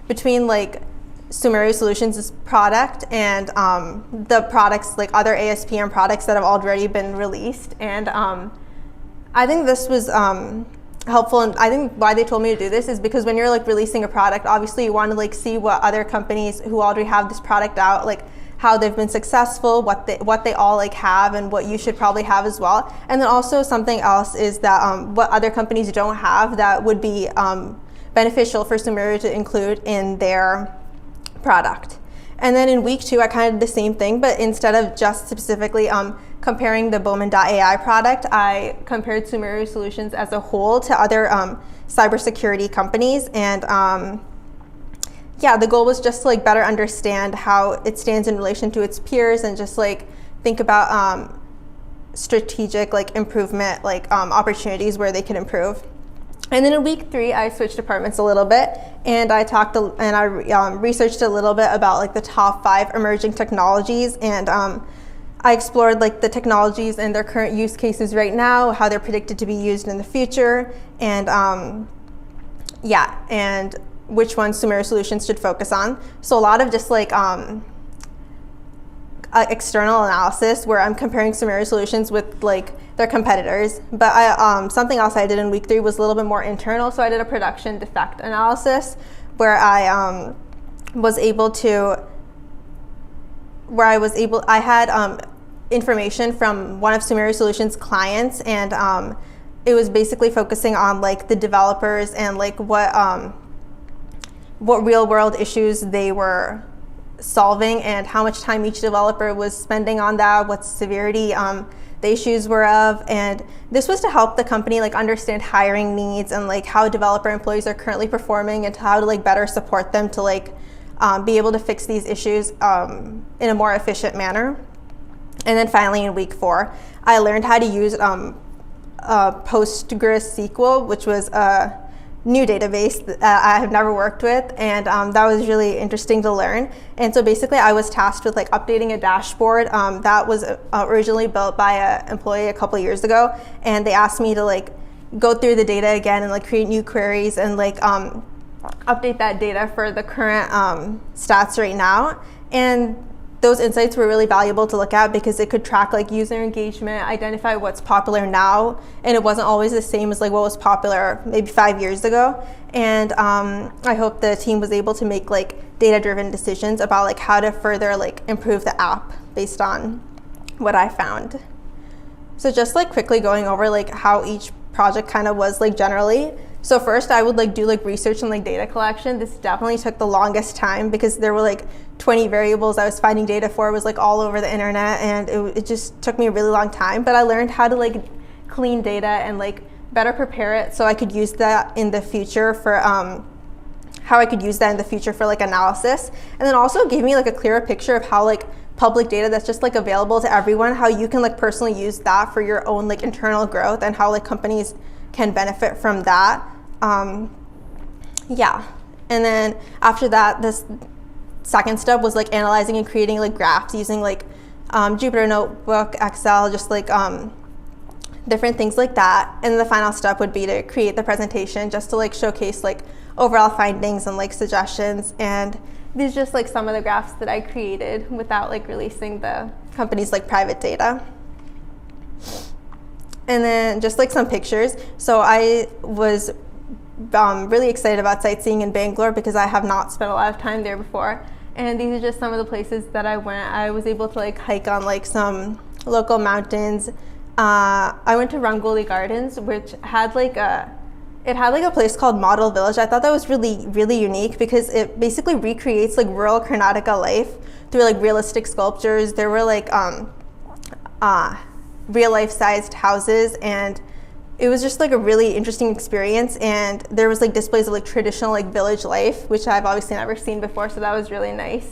between like Sumeru Solutions' product and the products, like other ASPM products that have already been released. And I think this was helpful, and I think why they told me to do this is because when you're like releasing a product, obviously you want to like see what other companies who already have this product out, like how they've been successful, what they all like have, and what you should probably have as well. And then also something else is that what other companies don't have that would be beneficial for Sumeru to include in their product. And then in week 2, I kind of did the same thing, but instead of just specifically comparing the Bowman.ai product, I compared Sumeru Solutions as a whole to other cybersecurity companies. And yeah, the goal was just to like better understand how it stands in relation to its peers, and just like think about strategic like improvement, like opportunities where they can improve. And then in week 3, I switched departments a little bit, and I researched a little bit about like the top 5 emerging technologies, and I explored like the technologies and their current use cases right now, how they're predicted to be used in the future, and and which ones Sumeru Solutions should focus on. So a lot of just like external analysis where I'm comparing Sumeru Solutions with like their competitors. But something else I did in week 3 was a little bit more internal. So I did a production defect analysis where I had information from one of Sumeru Solutions' clients, and it was basically focusing on like the developers and like what real world issues they were solving, and how much time each developer was spending on that, what severity the issues were of. And this was to help the company like understand hiring needs and like how developer employees are currently performing, and how to like better support them to like be able to fix these issues in a more efficient manner. And then finally in week 4, I learned how to use PostgreSQL, which was a new database that I have never worked with, and that was really interesting to learn. And so basically I was tasked with like updating a dashboard that was originally built by an employee a couple years ago, and they asked me to like go through the data again and like create new queries and like update that data for the current stats right now. And those insights were really valuable to look at because it could track like user engagement, identify what's popular now, and it wasn't always the same as like what was popular maybe 5 years ago. And I hope the team was able to make like data-driven decisions about like how to further like improve the app based on what I found. So just like quickly going over like how each project kind of was like generally. So first I would like do like research and like data collection. This definitely took the longest time because there were like 20 variables I was finding data for. It was like all over the internet, and it just took me a really long time. But I learned how to like clean data and like better prepare it so I could use that in the future for like analysis. And then also gave me like a clearer picture of how like public data that's just like available to everyone, how you can like personally use that for your own like internal growth, and how like companies can benefit from that. And then after that, this second step was like analyzing and creating like graphs using like Jupyter Notebook, Excel, just like different things like that. And the final step would be to create the presentation just to like showcase like overall findings and like suggestions. And these are just like some of the graphs that I created without like releasing the company's like private data. And then just like some pictures. So I was really excited about sightseeing in Bangalore because I have not spent a lot of time there before. And these are just some of the places that I went. I was able to like hike on like some local mountains. I went to Rangoli Gardens, which had like a place called Model Village. I thought that was really, really unique because it basically recreates like rural Karnataka life through like realistic sculptures. There were like real life sized houses, and it was just like a really interesting experience. And there was like displays of like traditional like village life, which I've obviously never seen before, so that was really nice.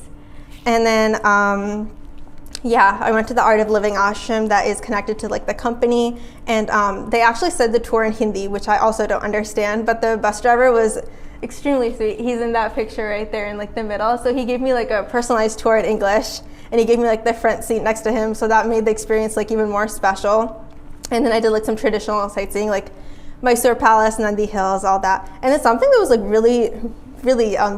And then I went to the Art of Living ashram that is connected to like the company, and they actually said the tour in Hindi, which I also don't understand, but the bus driver was extremely sweet. He's in that picture right there in like the middle, so he gave me like a personalized tour in English, and he gave me like the front seat next to him, so that made the experience like even more special. And then I did like some traditional sightseeing, like Mysore Palace, Nandi Hills, all that. And then something that was like really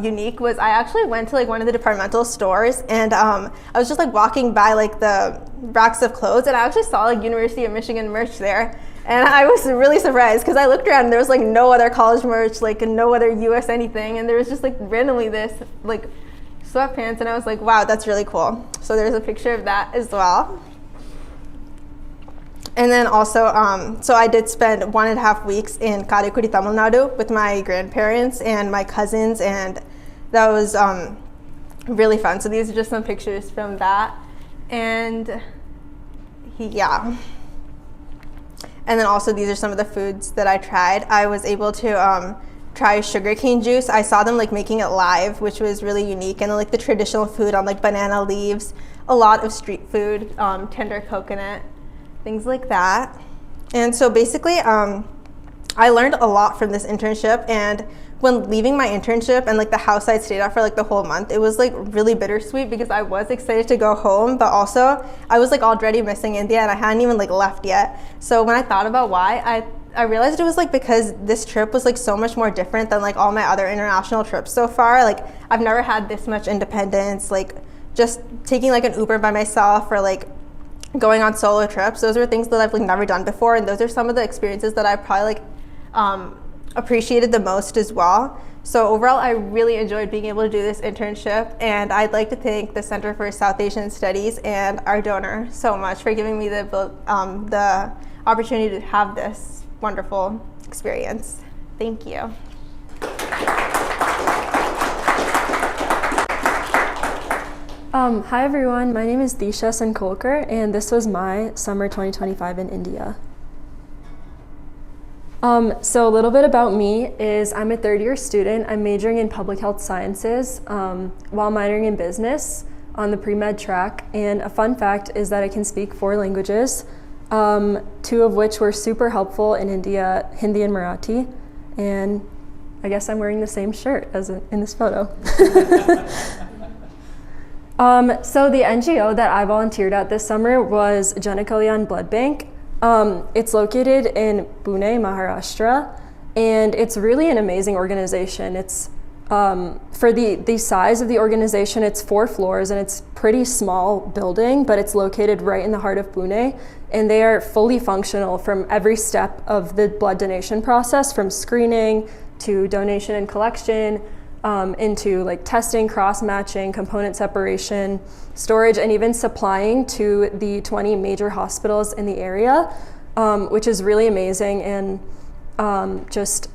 unique was I actually went to like one of the departmental stores, and I was just like walking by like the racks of clothes, and I actually saw like University of Michigan merch there, and I was really surprised because I looked around and there was like no other college merch, like no other US anything, and there was just like randomly this like sweatpants, and I was like, wow, that's really cool. So there's a picture of that as well. And then also, so I did spend 1.5 weeks in Karaikuri, Tamil Nadu with my grandparents and my cousins, and that was really fun. So these are just some pictures from that. And And then also these are some of the foods that I tried. I was able to try sugarcane juice. I saw them like making it live, which was really unique. And then like the traditional food on like banana leaves, a lot of street food, tender coconut, things like that. And so basically, I learned a lot from this internship, and when leaving my internship and like the house I stayed at for like the whole month, it was like really bittersweet because I was excited to go home, but also I was like already missing India and I hadn't even like left yet. So when I thought about why, I realized it was like because this trip was like so much more different than like all my other international trips so far. Like I've never had this much independence, like just taking like an Uber by myself or like going on solo trips. Those are things that I've like never done before, and those are some of the experiences that I probably like appreciated the most as well. So overall, I really enjoyed being able to do this internship, and I'd like to thank the Center for South Asian Studies and our donor so much for giving me the opportunity to have this wonderful experience. Thank you. Hi everyone, my name is Disha Sankolkar, and this was my summer 2025 in India. So a little bit about me is I'm a third-year student. I'm majoring in public health sciences while minoring in business on the pre-med track. And a fun fact is that I can speak 4 languages, 2 of which were super helpful in India, Hindi and Marathi. And I guess I'm wearing the same shirt as in this photo. So the NGO that I volunteered at this summer was Janakalyan Blood Bank. It's located in Pune, Maharashtra, and it's really an amazing organization. It's for the size of the organization, it's 4 floors, and it's pretty small building, but it's located right in the heart of Pune, and they are fully functional from every step of the blood donation process, from screening to donation and collection, into like testing, cross-matching, component separation, storage, and even supplying to the 20 major hospitals in the area, which is really amazing. And just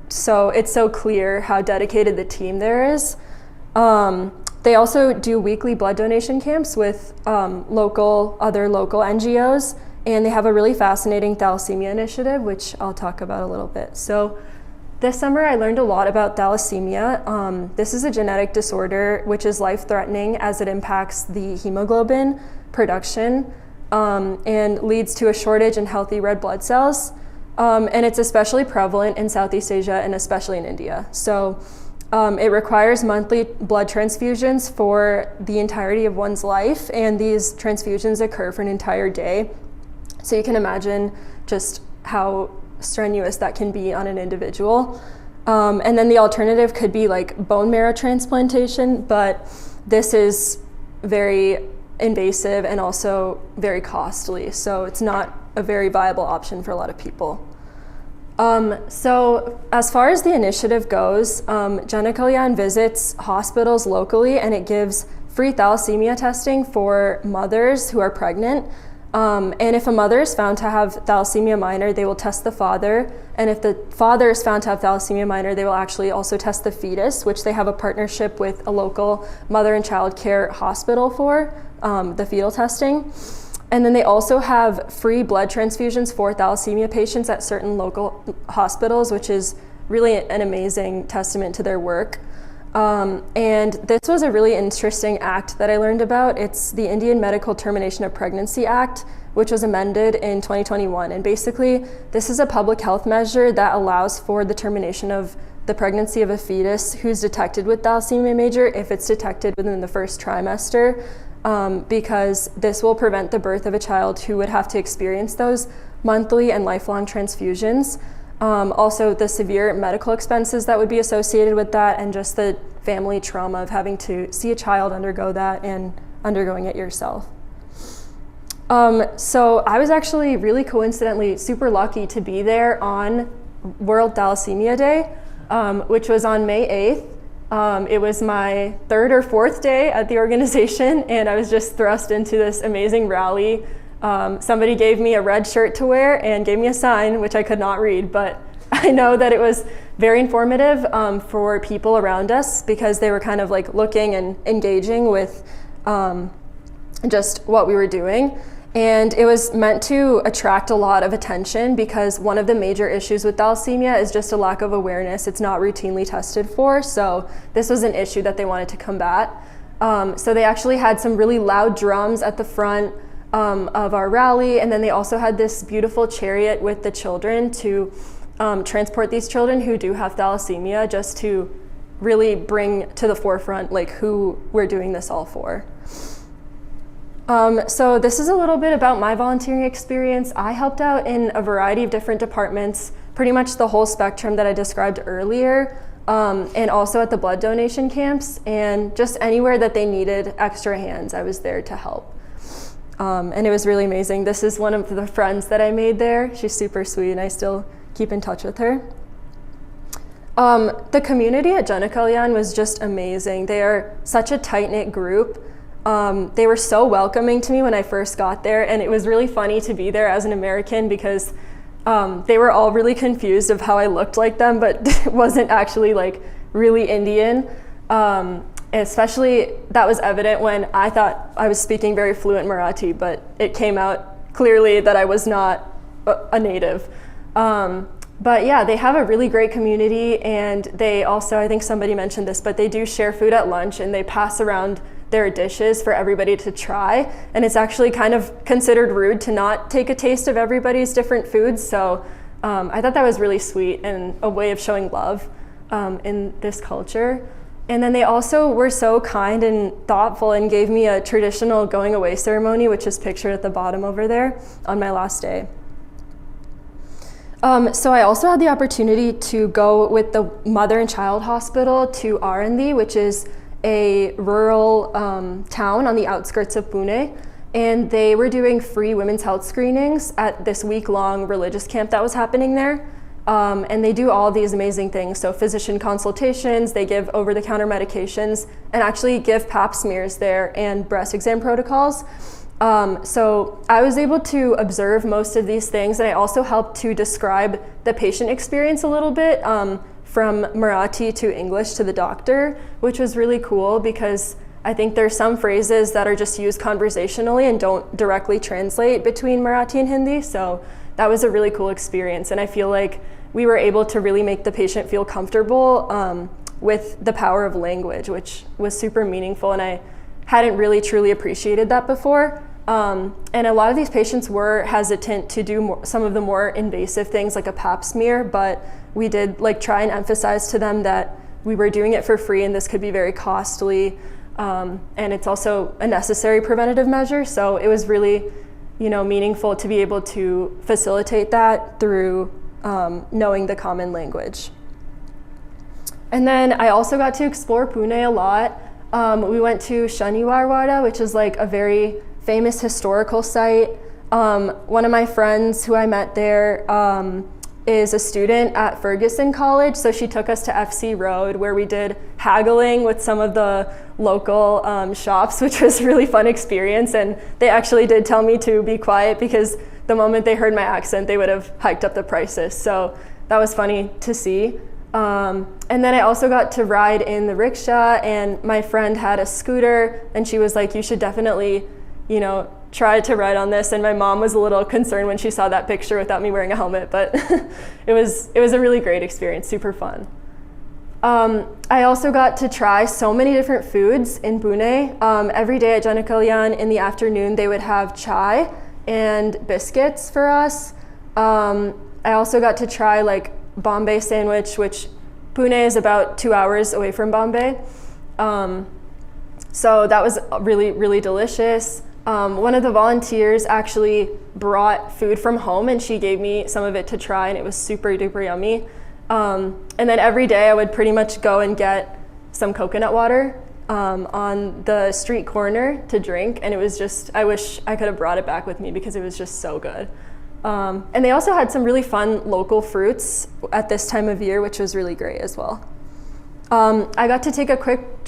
so it's so clear how dedicated the team there is. They also do weekly blood donation camps with other local NGOs, and they have a really fascinating thalassemia initiative, which I'll talk about a little bit. So this summer, I learned a lot about thalassemia. This is a genetic disorder which is life-threatening as it impacts the hemoglobin production and leads to a shortage in healthy red blood cells. And it's especially prevalent in Southeast Asia and especially in India. So it requires monthly blood transfusions for the entirety of one's life, and these transfusions occur for an entire day. So you can imagine just how strenuous that can be on an individual. And then the alternative could be like bone marrow transplantation, but this is very invasive and also very costly, so it's not a very viable option for a lot of people. So as far as the initiative goes, Jana visits hospitals locally, and it gives free thalassemia testing for mothers who are pregnant. And if a mother is found to have thalassemia minor, they will test the father. And if the father is found to have thalassemia minor, they will actually also test the fetus, which they have a partnership with a local mother and child care hospital for, the fetal testing. And then they also have free blood transfusions for thalassemia patients at certain local hospitals, which is really an amazing testament to their work. And this was a really interesting act that I learned about. It's the Indian Medical Termination of Pregnancy Act, which was amended in 2021. And basically, this is a public health measure that allows for the termination of the pregnancy of a fetus who's detected with thalassemia major if it's detected within the first trimester. Because this will prevent the birth of a child who would have to experience those monthly and lifelong transfusions. Also, the severe medical expenses that would be associated with that, and just the family trauma of having to see a child undergo that and undergoing it yourself. So I was actually really coincidentally super lucky to be there on World Thalassemia Day, which was on May 8th. It was my third or fourth day at the organization, and I was just thrust into this amazing rally. Somebody gave me a red shirt to wear and gave me a sign, which I could not read, but I know that it was very informative for people around us, because they were kind of like looking and engaging with just what we were doing. And it was meant to attract a lot of attention, because one of the major issues with thalassemia is just a lack of awareness. It's not routinely tested for, so this was an issue that they wanted to combat. So they actually had some really loud drums at the front of our rally, and then they also had this beautiful chariot with the children to transport these children who do have thalassemia, just to really bring to the forefront like who we're doing this all for. So this is a little bit about my volunteering experience. I helped out in a variety of different departments, pretty much the whole spectrum that I described earlier, and also at the blood donation camps, and just anywhere that they needed extra hands, I was there to help. And it was really amazing. This is one of the friends that I made there. She's super sweet, and I still keep in touch with her. The community at Jana was just amazing. They are such a tight-knit group. They were so welcoming to me when I first got there, and it was really funny to be there as an American, because they were all really confused of how I looked like them, but wasn't actually like really Indian. Especially that was evident when I thought I was speaking very fluent Marathi, but it came out clearly that I was not a native. But yeah, they have a really great community, and they also, I think somebody mentioned this, but they do share food at lunch, and they pass around their dishes for everybody to try. And it's actually kind of considered rude to not take a taste of everybody's different foods. So I thought that was really sweet and a way of showing love in this culture. And then they also were so kind and thoughtful and gave me a traditional going away ceremony, which is pictured at the bottom over there, on my last day. So I also had the opportunity to go with the Mother and Child Hospital to Arandi, which is a rural town on the outskirts of Pune, and they were doing free women's health screenings at this week-long religious camp that was happening there. And they do all these amazing things. So physician consultations, they give over-the-counter medications, and actually give pap smears there and breast exam protocols. So I was able to observe most of these things, and I also helped to describe the patient experience a little bit from Marathi to English to the doctor, which was really cool, because I think there's some phrases that are just used conversationally and don't directly translate between Marathi and Hindi. So that was a really cool experience, and I feel like we were able to really make the patient feel comfortable with the power of language, which was super meaningful, and I hadn't really truly appreciated that before. And a lot of these patients were hesitant to do some of the more invasive things like a pap smear, but we did try and emphasize to them that we were doing it for free and this could be very costly, and it's also a necessary preventative measure. So it was really meaningful to be able to facilitate that through knowing the common language. And then I also got to explore Pune a lot. We went to Shaniwarwada, which is a very famous historical site. One of my friends who I met there is a student at Ferguson College, so she took us to FC Road where we did haggling with some of the local shops, which was a really fun experience. And they actually did tell me to be quiet because the moment they heard my accent, they would have hiked up the prices. So that was funny to see. And then I also got to ride in the rickshaw, and my friend had a scooter, and she was like, you should definitely, try to ride on this. And my mom was a little concerned when she saw that picture without me wearing a helmet, but it was a really great experience, super fun. I also got to try so many different foods in Pune. Every day at Janakalyan in the afternoon, they would have chai and biscuits for us. I also got to try like Bombay sandwich, which Pune is about 2 hours away from Bombay. So that was really, really delicious. One of the volunteers actually brought food from home, and she gave me some of it to try, and it was super duper yummy. And then every day I would pretty much go and get some coconut water on the street corner to drink, and it was just, I wish I could have brought it back with me because it was just so good. And they also had some really fun local fruits at this time of year, which was really great as well. I got to take a quick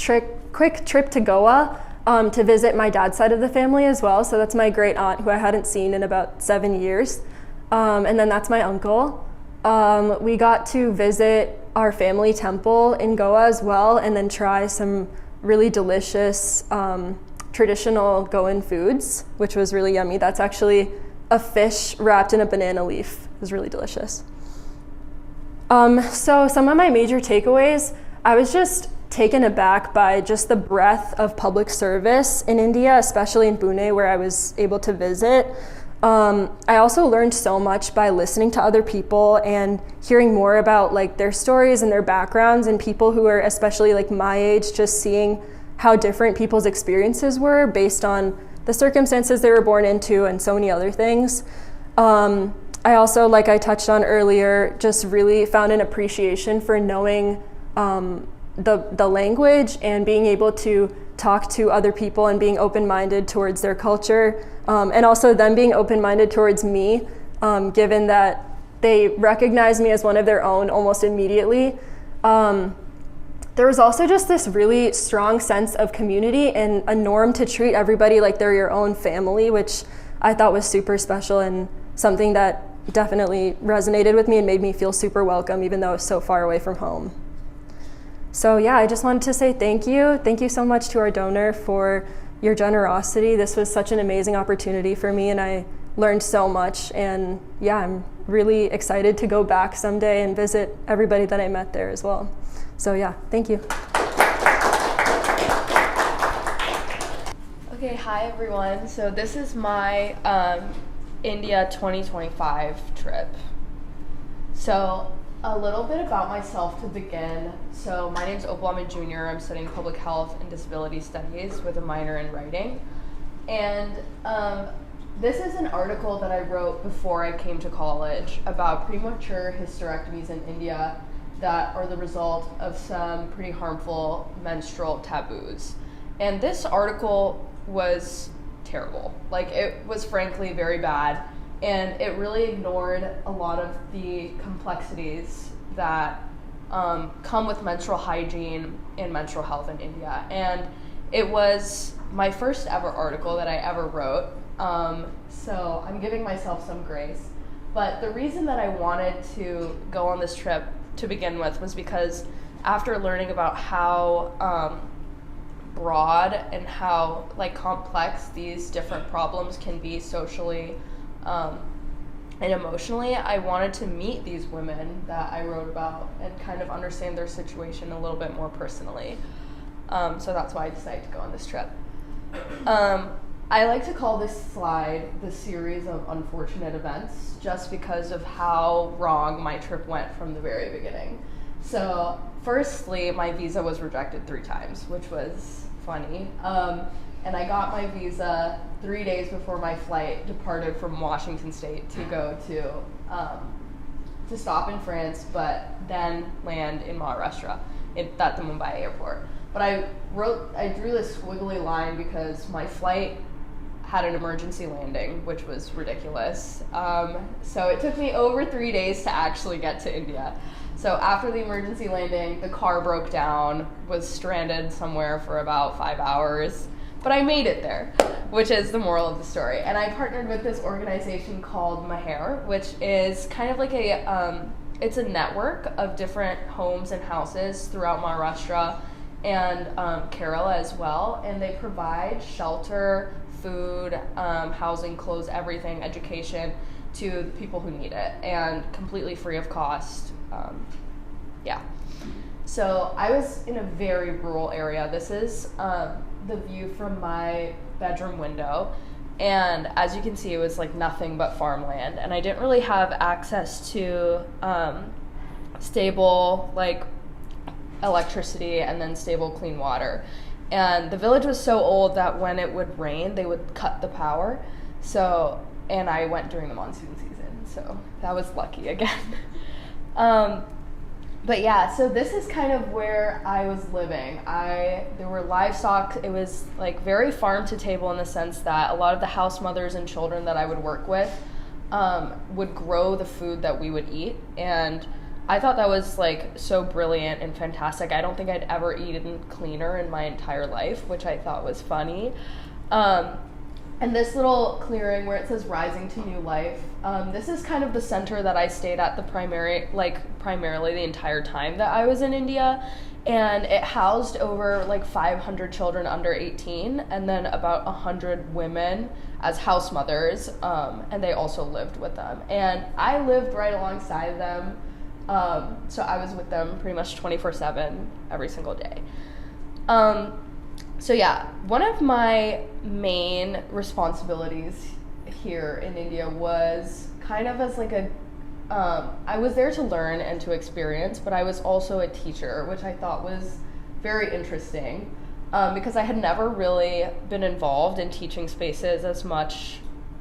trip to Goa to visit my dad's side of the family as well. So that's my great aunt who I hadn't seen in about 7 years. And then that's my uncle. We got to visit our family temple in Goa as well, and then try some really delicious traditional Goan foods, which was really yummy. That's actually a fish wrapped in a banana leaf. It was really delicious. So some of my major takeaways, I was just taken aback by just the breadth of public service in India, especially in Pune where I was able to visit. I also learned so much by listening to other people and hearing more about like their stories and their backgrounds, and people who are especially like my age, just seeing how different people's experiences were based on the circumstances they were born into and so many other things. I also, like I touched on earlier, just really found an appreciation for knowing the language and being able to talk to other people and being open-minded towards their culture, and also them being open-minded towards me, given that they recognize me as one of their own almost immediately. There was also just this really strong sense of community and a norm to treat everybody like they're your own family, which I thought was super special and something that definitely resonated with me and made me feel super welcome, even though I was so far away from home. So yeah, I just wanted to say thank you. Thank you so much to our donor for your generosity. This was such an amazing opportunity for me, and I learned so much. And yeah, I'm really excited to go back someday and visit everybody that I met there as well. So yeah, thank you. Okay, hi everyone. So this is my India 2025 trip. So a little bit about myself to begin. So my name is Opal. I'm a junior. I'm studying public health and disability studies with a minor in writing. And this is an article that I wrote before I came to college about premature hysterectomies in India that are the result of some pretty harmful menstrual taboos. And this article was terrible. Like, it was frankly very bad, and it really ignored a lot of the complexities that come with menstrual hygiene and menstrual health in India. And it was my first ever article that I ever wrote, so I'm giving myself some grace. But the reason that I wanted to go on this trip to begin with was because after learning about how broad and how complex these different problems can be socially and emotionally, I wanted to meet these women that I wrote about and kind of understand their situation a little bit more personally. So that's why I decided to go on this trip. I like to call this slide the series of unfortunate events, just because of how wrong my trip went from the very beginning. So firstly, my visa was rejected 3 times, which was funny. And I got my visa 3 days before my flight departed from Washington State to go to stop in France, but then land in Maharashtra at the Mumbai airport. But I drew this squiggly line because my flight had an emergency landing, which was ridiculous. So it took me over 3 days to actually get to India. So after the emergency landing, the car broke down, was stranded somewhere for about 5 hours, but I made it there, which is the moral of the story. And I partnered with this organization called Maher, which is kind of like it's a network of different homes and houses throughout Maharashtra and Kerala as well. And they provide shelter, food, housing, clothes, everything, education to people who need it, and completely free of cost. So I was in a very rural area. This is the view from my bedroom window. And as you can see, it was like nothing but farmland. And I didn't really have access to stable like electricity and then stable clean water. And the village was so old that when it would rain, they would cut the power. And I went during the monsoon season, so that was lucky again. But yeah, so this is kind of where I was living. There were livestock. It was like very farm to table in the sense that a lot of the house mothers and children that I would work with would grow the food that we would eat. And I thought that was like so brilliant and fantastic. I don't think I'd ever eaten cleaner in my entire life, which I thought was funny. And this little clearing where it says Rising to New Life, this is kind of the center that I stayed at primarily the entire time that I was in India. And it housed over like 500 children under 18 and then about 100 women as house mothers. And they also lived with them. And I lived right alongside them. So I was with them pretty much 24/7 every single day. So yeah, one of my main responsibilities here in India was kind of as like I was there to learn and to experience, but I was also a teacher, which I thought was very interesting because I had never really been involved in teaching spaces as much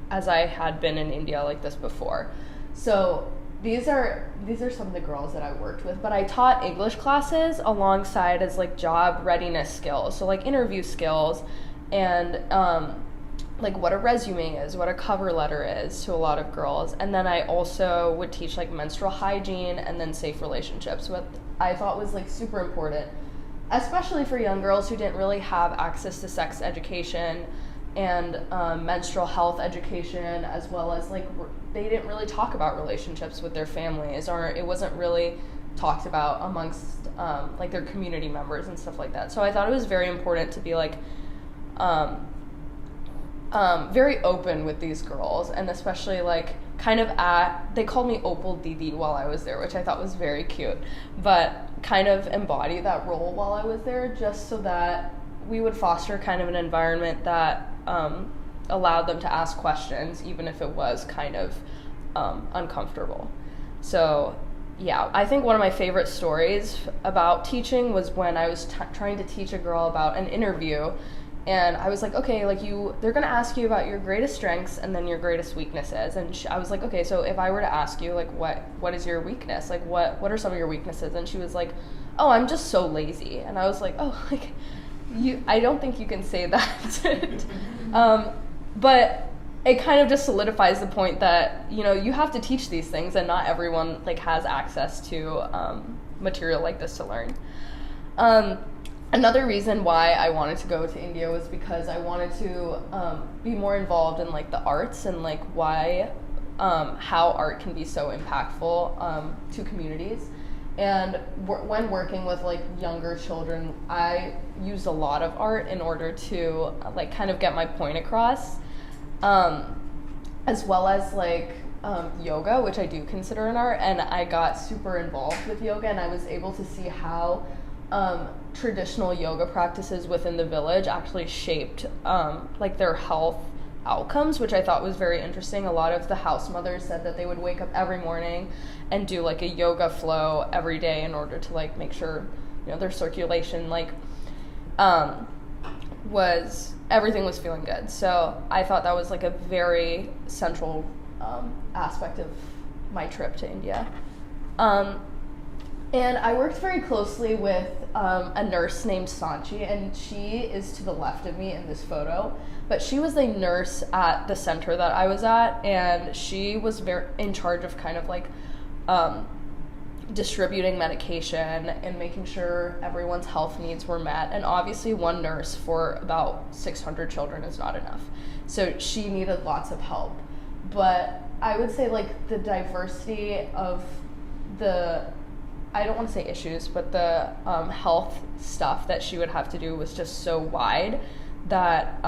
as I had been in India like this before. So these are some of the girls that I worked with, but I taught English classes alongside as like job readiness skills, so like interview skills and like what a resume is, what a cover letter is to a lot of girls. And then I also would teach like menstrual hygiene and then safe relationships, what I thought was like super important, especially for young girls who didn't really have access to sex education and menstrual health education, as well as like they didn't really talk about relationships with their families, or it wasn't really talked about amongst like their community members and stuff like that. So I thought it was very important to be like very open with these girls, and especially like kind of they called me Opal Didi while I was there, which I thought was very cute, but kind of embody that role while I was there, just so that we would foster kind of an environment that allowed them to ask questions, even if it was kind of uncomfortable. So yeah, I think one of my favorite stories about teaching was when I was trying to teach a girl about an interview, and I was like, okay, like they're gonna ask you about your greatest strengths and then your greatest weaknesses. And I was like, okay, so if I were to ask you, like, what is your weakness? Like, what are some of your weaknesses? And she was like, oh, I'm just so lazy. And I was like, oh, like, I don't think you can say that. But it kind of just solidifies the point that, you know, you have to teach these things, and not everyone like has access to material like this to learn. Another reason why I wanted to go to India was because I wanted to be more involved in like the arts, and like why how art can be so impactful to communities. And when working with like younger children, I used a lot of art in order to like kind of get my point across, as well as like yoga, which I do consider an art. And I got super involved with yoga, and I was able to see how traditional yoga practices within the village actually shaped like their health outcomes, which I thought was very interesting. A lot of the house mothers said that they would wake up every morning and do like a yoga flow every day in order to like make sure, you know, their circulation like everything was feeling good. So I thought that was like a very central aspect of my trip to India. And I worked very closely with a nurse named Sanchi, and she is to the left of me in this photo. But she was a nurse at the center that I was at, and she was very in charge of kind of like distributing medication and making sure everyone's health needs were met. And obviously one nurse for about 600 children is not enough. So she needed lots of help. But I would say like the diversity of the, I don't want to say issues, but the health stuff that she would have to do was just so wide that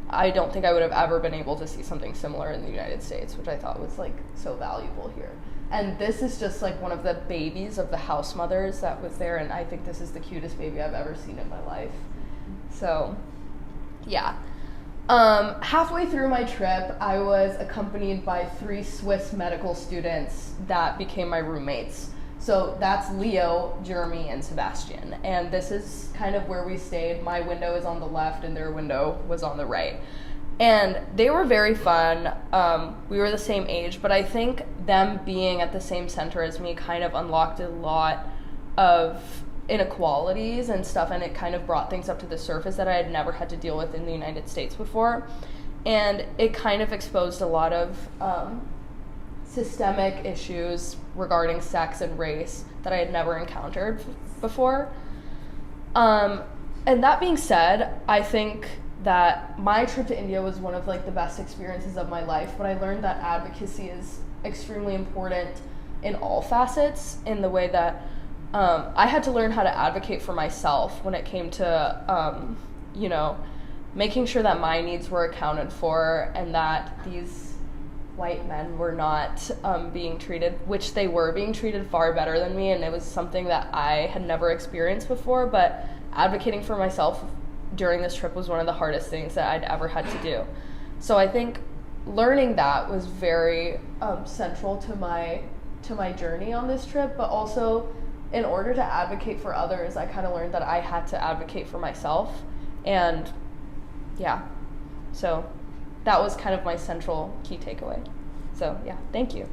I don't think I would have ever been able to see something similar in the United States, which I thought was like so valuable here. And this is just like one of the babies of the house mothers that was there, and I think this is the cutest baby I've ever seen in my life. So, yeah. Halfway through my trip, I was accompanied by 3 Swiss medical students that became my roommates. So that's Leo, Jeremy, and Sebastian. And this is kind of where we stayed. My window is on the left and their window was on the right. And they were very fun. We were the same age, but I think them being at the same center as me kind of unlocked a lot of inequalities and stuff, and it kind of brought things up to the surface that I had never had to deal with in the United States before. And it kind of exposed a lot of systemic issues regarding sex and race that I had never encountered before. And that being said, I think that my trip to India was one of like the best experiences of my life, but I learned that advocacy is extremely important in all facets, in the way that I had to learn how to advocate for myself when it came to, you know, making sure that my needs were accounted for and that these white men were not being treated, which they were being treated far better than me, and it was something that I had never experienced before, but advocating for myself during this trip was one of the hardest things that I'd ever had to do. So I think learning that was very central to my journey on this trip, but also in order to advocate for others, I kind of learned that I had to advocate for myself. And yeah, so that was kind of my central key takeaway. So yeah, thank you.